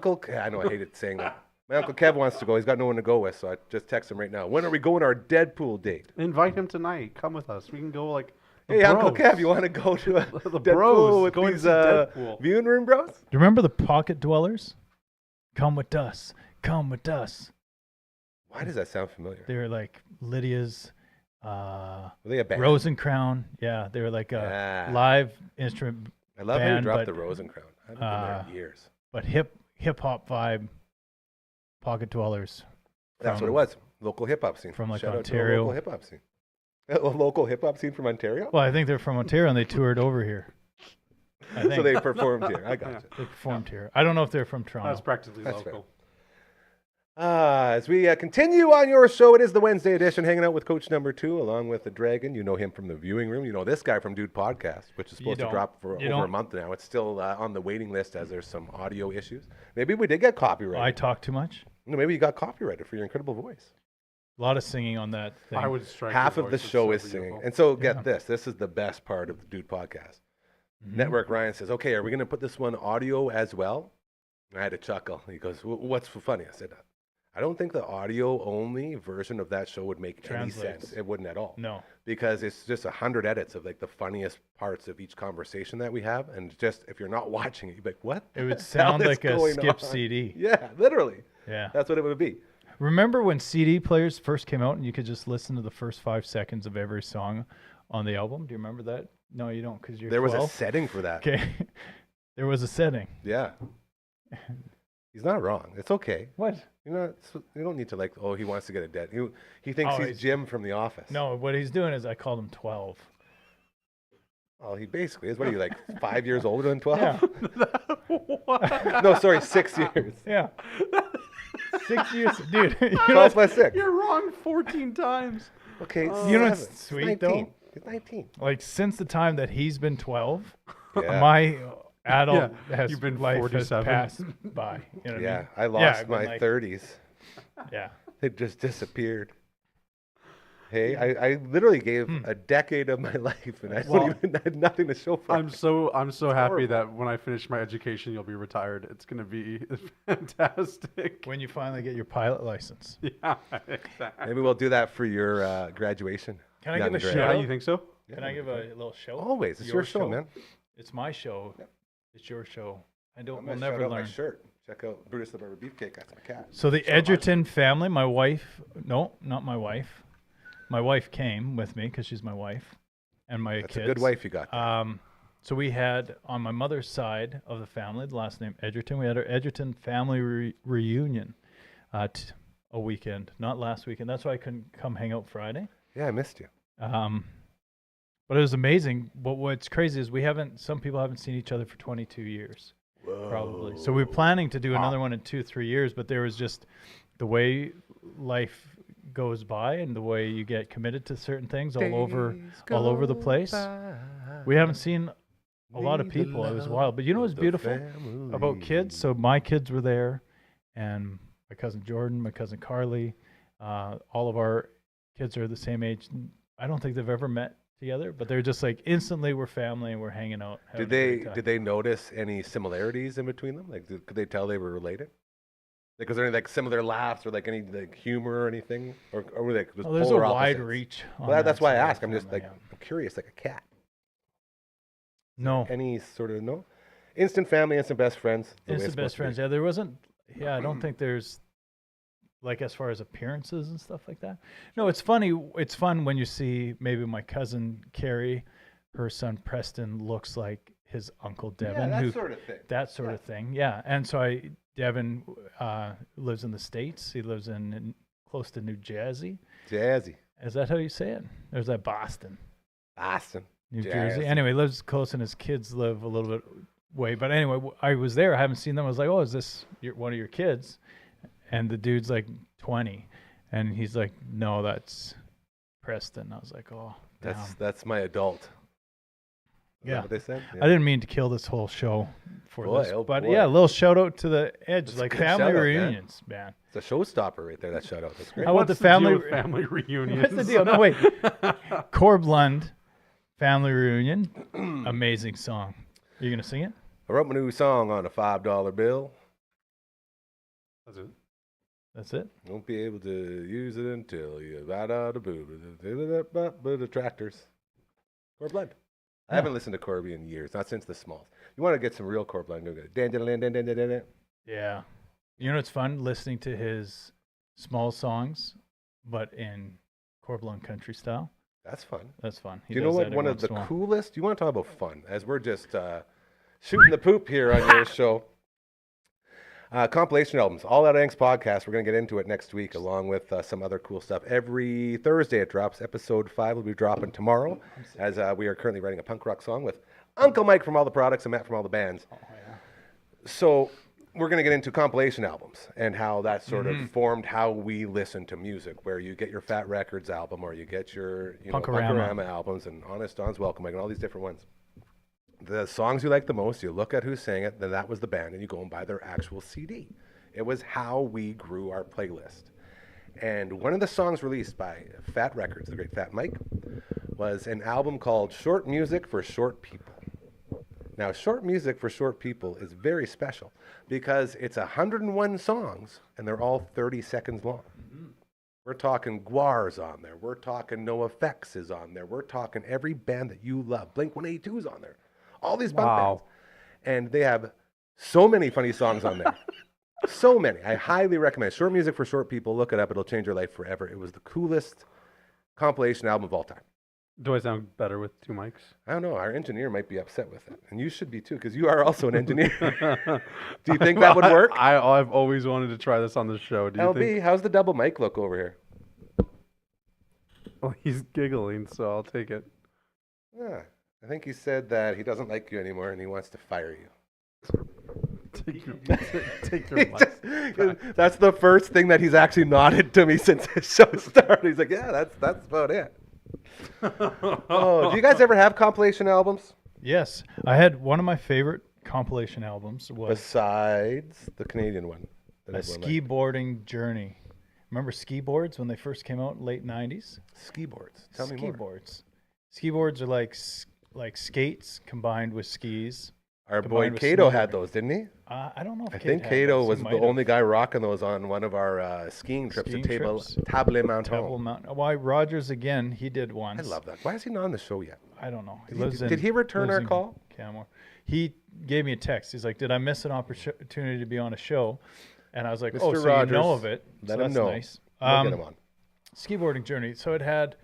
know I hated saying that. My Uncle Kev wants to go. He's got no one to go with, so I just text him right now. When are we going to our Deadpool date? Invite him tonight. Come with us. We can go like. the Hey, Uncle bros. Kev, you want to go to a The Deadpool bros with going these to Deadpool. viewing room bros? Do you remember the Pocket Dwellers? Come with us. Come with us. Why does that sound familiar? They were like Lydia's Were they a band? Rosencrown. Yeah, they were like a Ah. live instrument, I love how you band, dropped but, the Rosencrown. I haven't been there in years. but hip hop vibe. Pocket Dwellers. That's what from- it was. Local hip hop scene. from, like, Shout out to a Ontario. local hip hop scene. A local hip hop scene from Ontario? Well, I think they're from Ontario and they toured over here. I think So they performed here. I got you. they performed here. I don't know if they're from Toronto. That's practically That's fair. local. As we continue on your show, it is the Wednesday edition, hanging out with Coach Number 2, along with the Dragon. You know him from the viewing room. You know this guy from Dude Podcast, which is supposed to don't. drop for You over a don't. month now. It's still on the waiting list as there's some audio issues. Maybe we did get copyrighted. I talk too much. No, maybe you got copyrighted for your incredible voice. A lot of singing on that thing. I would strike. Half your of the voice, it's show so is singing. beautiful. And so get Yeah. this. This is the best part of the Dude Podcast. Mhm. Network Ryan says, okay, are we going to put this one audio as well? And I had to chuckle. He goes, what's so funny? I said, I don't think the audio only version of that show would make any Translates. sense. It wouldn't at all. No. Because it's just 100 edits of like the funniest parts of each conversation that we have, and just if you're not watching it, you'd be like, "What?" It would the sound hell is like a going skip on? CD. Yeah, literally. Yeah. That's what it would be. Remember when CD players first came out and you could just listen to the first 5 seconds of every song on the album? Do you remember that? No, you don't, because you're There was 12. a setting for that. Okay. There was a setting. Yeah. He's not wrong. It's okay. What? You don't need to like. Oh, he wants to get a debt. He thinks Oh, he's Jim from The Office. No, what he's doing is I called him 12. Oh, he basically is. What are you like 5 years older than 12? Yeah. No, sorry, 6 years. Yeah. 6 years. Dude, you know 12 what's, plus 6. You're wrong 14 times. Okay. You know what's 7. sweet, 19. though? He's 19. like, since the time that he's been 12, Yeah. my adult Yeah, you've been life 47. has passed by. You know what Yeah, I I mean? lost I've my been like- 30s. Yeah. They just disappeared. Hey, I literally gave a decade of my life, and I had nothing to show for I'm it. so happy horrible. that when I finish my education, you'll be retired. It's gonna be fantastic. When you finally get your pilot license. Yeah, exactly. Maybe we'll do that for your graduation. Can I young give a Dre. shout Yeah, out? you think so? Can I give a little show? Always. It's your show, man. It's my show. It's your show. I'm We'll gonna never shout out learn. my shirt. Check out Brutus the Barber Beefcake. That's my cat. So the Edgerton family, my wife, no, not my wife. My wife came with me because she's my wife and my That's kids. a good wife you got. So we had on my mother's side of the family, the last name Edgerton, we had our Edgerton family reunion a weekend, not last weekend. That's why I couldn't come hang out Friday. Yeah, I missed you. But it was amazing. But what's crazy is some people haven't seen each other for 22 years. Probably. So we're planning to do another one in 2-3 years, but there was just the way life goes by and the way you get committed to certain things all over the place. We haven't seen a lot of people. It was wild. But you know what's beautiful about kids? So my kids were there, and my cousin Jordan, my cousin Carly, all of our kids are the same age. I don't think they've ever met together, but they're just like instantly we're family and we're hanging out. having a great time. Did they notice any similarities in between them? Like, could they tell they were related? Like, was there any like similar laughs or like any like humor or anything, or were they just There's a polar wide opposites? reach. on Well, that's that why I side of ask. the I'm just family, like yeah. I'm curious, like a cat. No. Any sort of no? Instant family, instant best friends. the way It's the supposed best to be. friends. Yeah, there wasn't. Yeah, I don't think there's like as far as appearances and stuff like that. No, it's funny. It's fun when you see maybe my cousin Carrie, her son Preston looks like his uncle Devin, Yeah, that who sort of thing. that sort of thing. Yeah, and so Devin lives in the States. He lives in close to New Jersey. Jazzy. Is that how you say it? Or is that Boston? Boston. New Jazzy. Jersey. Anyway, lives close, and his kids live a little bit way. But anyway, I was there. I haven't seen them. I was like, "Oh, is this one of your kids?" And the dude's like 20, and he's like, "No, that's Preston." I was like, "Oh, damn." That's my adult. Is Yeah. that what they said? I didn't mean to kill this whole show for Boy, this, oh but boy. yeah, a little shout out to the Edge, That's a like good family shout out, man. reunions, man. It's a showstopper right there. That shout out. That's great. How about What's the family? deal with family reunions? What's the deal? No, wait. Corb Lund, family reunion, amazing song. Are you gonna sing it? I wrote my new song on a $5 bill. That's it. That's it. Won't be able to use it until you ride out the boot. The tractors. Corb Lund. I haven't listened to Corby in years, not since the Smalls. You want to get some real Corb Lund? Go get it. Yeah. You know, it's fun listening to his small songs, but in Corb Lund country style. That's fun. That's fun. He Do you know does what? that every One of once the in a while. coolest. You want to talk about fun? As we're just shooting the poop here on your show. Compilation albums, All Out Angst podcast. We're going to get into it next week, along with some other cool stuff. Every Thursday it drops. Episode 5 will be dropping tomorrow, as we are currently writing a punk rock song with Uncle Mike from All the Products and Matt from All the Bands. Oh, yeah. So we're going to get into compilation albums and how that sort of formed how we listen to music, where you get your Fat Records album or you get your Punkorama albums and Honest Don's Welcome Mike and all these different ones. The songs you like the most, you look at who sang it, then that was the band, and you go and buy their actual CD. It was how we grew our playlist. And one of the songs released by Fat Records, the great Fat Mike, was an album called Short Music for Short People. Now, short music for short people is very special because it's 101 songs and they're all 30 seconds long. We're talking Guar's on there. We're talking NoFX is on there. We're talking every band that you love. Blink-182 is on there. All these punk bands. And they have so many funny songs on there. So many. I highly recommend it. Short music for short people. Look it up. It'll change your life forever. It was the coolest compilation album of all time. Do I sound better with 2 mics? I don't know. Our engineer might be upset with it. And you should be too, because you are also an engineer. Do you think that would work? I've always wanted to try this on the show. Do you think? How's the double mic look over here? Well, he's giggling, so I'll take it. Yeah. I think he said that he doesn't like you anymore and he wants to fire you. Take your mic. That's the first thing that he's actually nodded to me since the show started. He's like, yeah, that's about it. Oh, do you guys ever have compilation albums? Yes, I had one of my favorite compilation albums was Besides the Canadian one. A Ski Boarding Journey. Remember ski boards when they first came out in late 90s? Ski boards. Tell me more. Ski boards. Ski boards are like skates combined with skis. Our boy Cato had those, didn't he? I don't know if I think Cato was the only guy rocking those on one of our skiing trips to Table Mountain. Why Rogers again? He did once. I love that. Why is he not on the show yet? I don't know. Did he return our call? Canmore. He gave me a text. He's like, "Did I miss an opportunity to be on a show?" And I was like, Mr. "Oh, so Rogers, you know of it? Let so him that's know. nice." We'll get him on. Skateboarding Journey. So it had.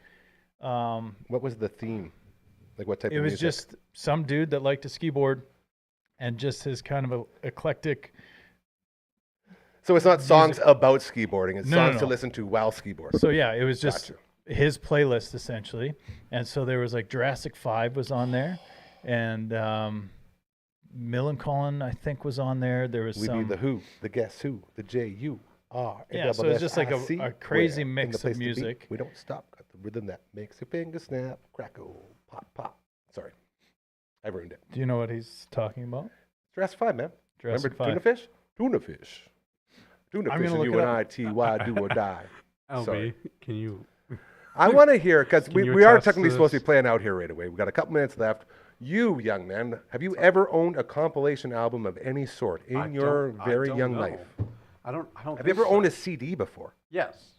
What was the theme? Like what type of music? It was music? just some dude that liked to skiboard, and just his kind of a eclectic. So it's not songs about skiboarding. It's songs No. to listen to while skiboarding. So yeah, it was just his playlist essentially, and so there was like Jurassic 5 was on there, and Millencolin I think was on there. There was We some. be the Who, the Guess Who, the J.U.R. Yeah, so it's just like a crazy mix of music. We don't stop. Got the rhythm that makes your finger snap, crackle, pop, pop. Sorry, I ruined it. Do you know what he's talking about? Jurassic 5, man. Jurassic Remember 5. Tuna Fish? Tuna Fish. Tuna I'm Fish gonna and look it up. U-N-I-T-Y, do or die. LB, Sorry. can you? I want to hear, because Can you we are attest to technically supposed to this? be playing out here right away. We've got a couple minutes left. You, young man, have you ever owned a compilation album of any sort in your very young life? I don't. Have you ever owned a CD before? Yes,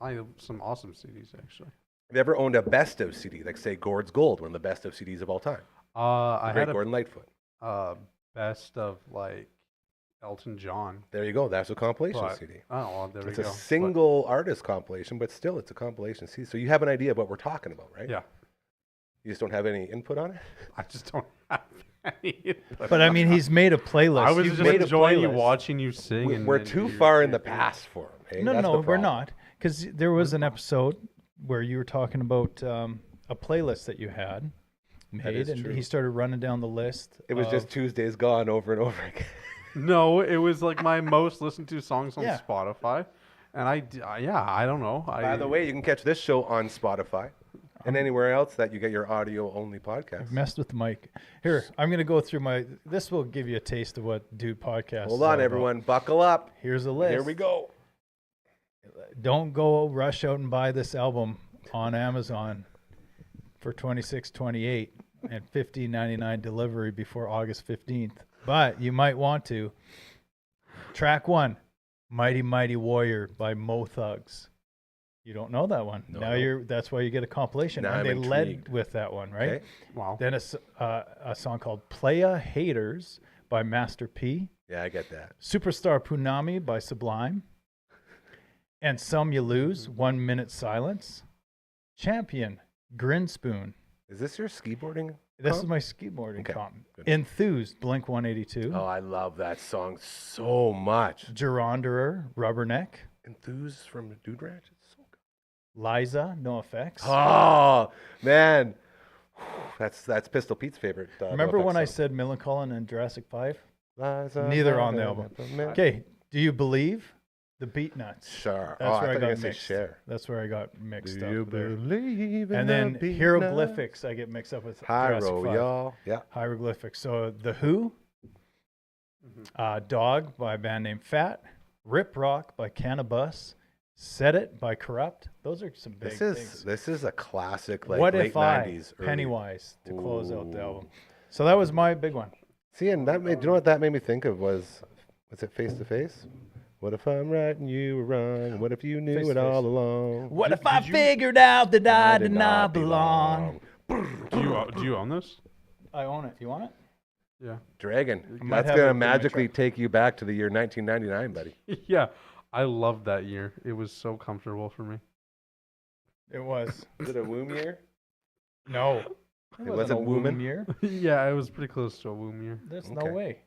I have some awesome CDs actually. Have you ever owned a best of CD, like say Gord's Gold, one of the best of CDs of all time? I Great had a Gordon Lightfoot. best of like Elton John. There you go. That's a compilation But- CD. Oh, well, there It's we a go. single artist compilation, but still it's a compilation CD. So you have an idea of what we're talking about, right? But, yeah, You just don't have any input on it? I just don't have any. But I mean, he's made a playlist. I was You've just made a enjoying you playlist. watching you sing. We're and too you- far in the past for him. Hey? No, That's no, the we're problem. not. Because there was an episode where you were talking about a playlist that you had made, is and true. he started running down the list. It was just Tuesdays Gone over and over again. No, it was like my most listened to songs on Yeah. Spotify, and I don't know. By the way, you can catch this show on Spotify and anywhere else that you get your audio-only podcast. I've messed with the mic. Here, I'm going to go through my. This will give you a taste of what Dude Podcast. Hold is all on, about. everyone. Buckle up. Here's a list. Here we go. Don't go rush out and buy this album on Amazon for $26.28 and $15.99 delivery before August 15th. But you might want to. Track 1, Mighty Mighty Warrior by Mo Thugs. You don't know that one. No, now I don't. you're. That's why you get a compilation. Now and I'm they led intrigued. with that one, right? Okay. Wow. Then a song called Playa Haters by Master P. Yeah, I get that. Superstar Punami by Sublime. And Some You Lose, 1 Minute Silence. Champion, Grin Spoon. Is this your skiboarding? This comp? is my skateboarding Okay, comp. good. Enthused, Blink 182. Oh, I love that song so much. Geronderer, Rubberneck. Enthused from Dude Ranch. It's so good. Liza, NoFX. Oh, man. That's Pistol Pete's favorite. Remember NoFX when I song. said Millencolin and Jurassic 5? Liza, Neither on the Liza, album. Liza, Okay, Do You Believe? The Beat Nuts. Sure. That's oh, where I thought you I were got gonna say mixed. Cher. That's where I got mixed Do up you there. believe in And the then beat Hieroglyphics, I get mixed up with Jurassic Hyro, 5. y'all. Yeah. Hieroglyphics. So The Who, Dog by a band named Fat, Rip Rock by Cannabis, Set It by Corrupt. Those are some big things. This is a classic like What late If I, 90s. early- Pennywise, to close out the album. So that was my big one. See, and that made, do you know what that made me think of was it Face to Face? What if I'm right and you were wrong? What if you knew Face to it Face. all along? What if I figured out that I did not belong? Do you own this? I own it. You want it? Yeah. Dragon. might That's have going it to in my magically truck. take you back to the year 1999, buddy. Yeah. I loved that year. It was so comfortable for me. It was. Was it a womb year? No. It wasn't a woman? womb year. Yeah, it was pretty close to a womb year. There's Okay. no way.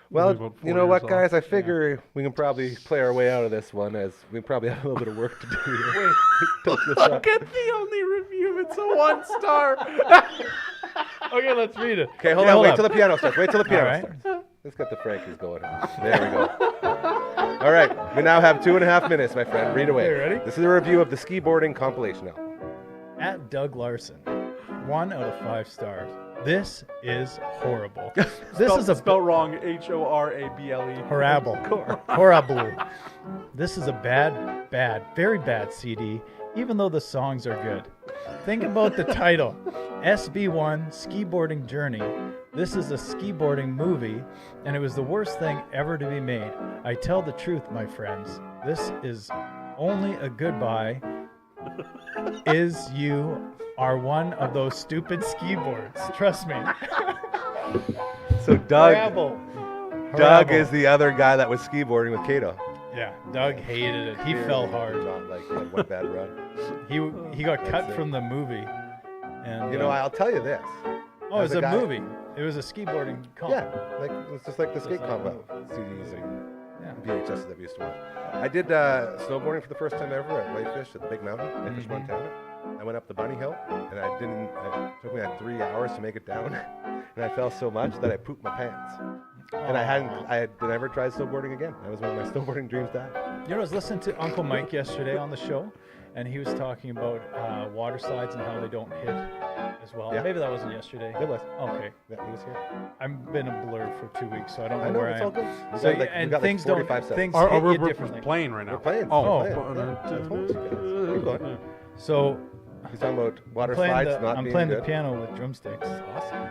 Well, Only about 4 you know what, years guys? off. I figure we can probably play our way out of this one, as we probably have a little bit of work to do here. Look at the only review. It's a 1 star. Okay, let's read it. Okay, hold on. Wait till the up. piano starts. Wait till the piano right. starts. Let's get the Frankies going on. There we go. All right. We now have 2.5 minutes, my friend. Read away. Okay, ready? This is a review of the ski boarding compilation album. At Doug Larson, 1 out of 5 stars. This is horrible. This is a spelled wrong. HORABLE. horrible. Horrible. This is a bad, very bad CD, even though the songs are good. Think about the title, SB1 Skiboarding Journey. This is a skiboarding movie, and it was the worst thing ever to be made. I tell the truth, my friends. This is only a goodbye. Is you are one of those stupid ski boards. Trust me. So Doug Horrible. is the other guy that was ski boarding with Kato. Yeah, Doug hated it. He fell hard. Not like he had one bad run. He got cut it. from the movie. And You know, I'll tell you this. oh, it was as a a guy- movie. It was a skateboarding comp. Yeah, like it's just like the skate like combo CDs and Yeah. VHSs that we used to watch. I did snowboarding for the first time ever at Whitefish at the Big Mountain, Whitefish, Montana. I went up the bunny hill, and it took me like 3 hours to make it down, and I fell so much that I pooped my pants. And I had never tried snowboarding again. That was when my snowboarding dreams died. You know, I was listening to Uncle Mike yesterday on the show, and he was talking about water slides and how they don't hit as well. Yeah. Maybe that wasn't yesterday. It was. Okay. Yeah, he was here. I've been a blur for 2 weeks, so I don't know, I know, where it's I all am. good. We So, got like, and we got things like don't 45 seconds. things Or hit we're you differently. playing right now. We're playing. Oh. We're playing. I told you guys. Keep going. So He's talking about water playing slides the, not I'm being playing good. the piano with drumsticks. Awesome.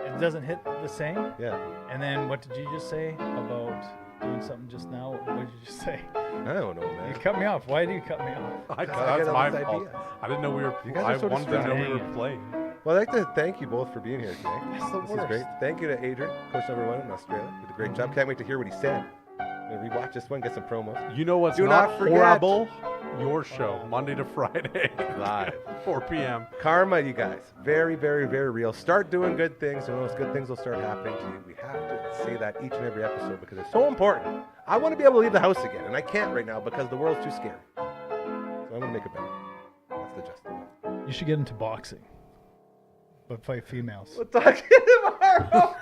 It doesn't hit the same. Yeah. And then what did you just say about doing something just now? What did you just say? I don't know, You man. cut me off. Why do you cut me off? I, I that's get all my these fault. ideas. I didn't know we were. You guys are I so wanted to know we distracted. were playing. Well, I'd like to thank you both for being here today. That's the This is worst. great. Thank you to Adrian, coach number 1 in Australia. Did a great job. Can't wait to hear what he said. I'm gonna rewatch this one, get some promos. You know what's Do not not forget- horrible? Your show, Monday to Friday, Live. 4 p.m. Karma, you guys. Very, very, very real. Start doing good things, and those good things will start happening to you. We have to say that each and every episode because it's so important. I want to be able to leave the house again, and I can't right now because the world's too scary. So I'm going to make it better. That's the gist of it. You should get into boxing, but fight females. We'll talk tomorrow.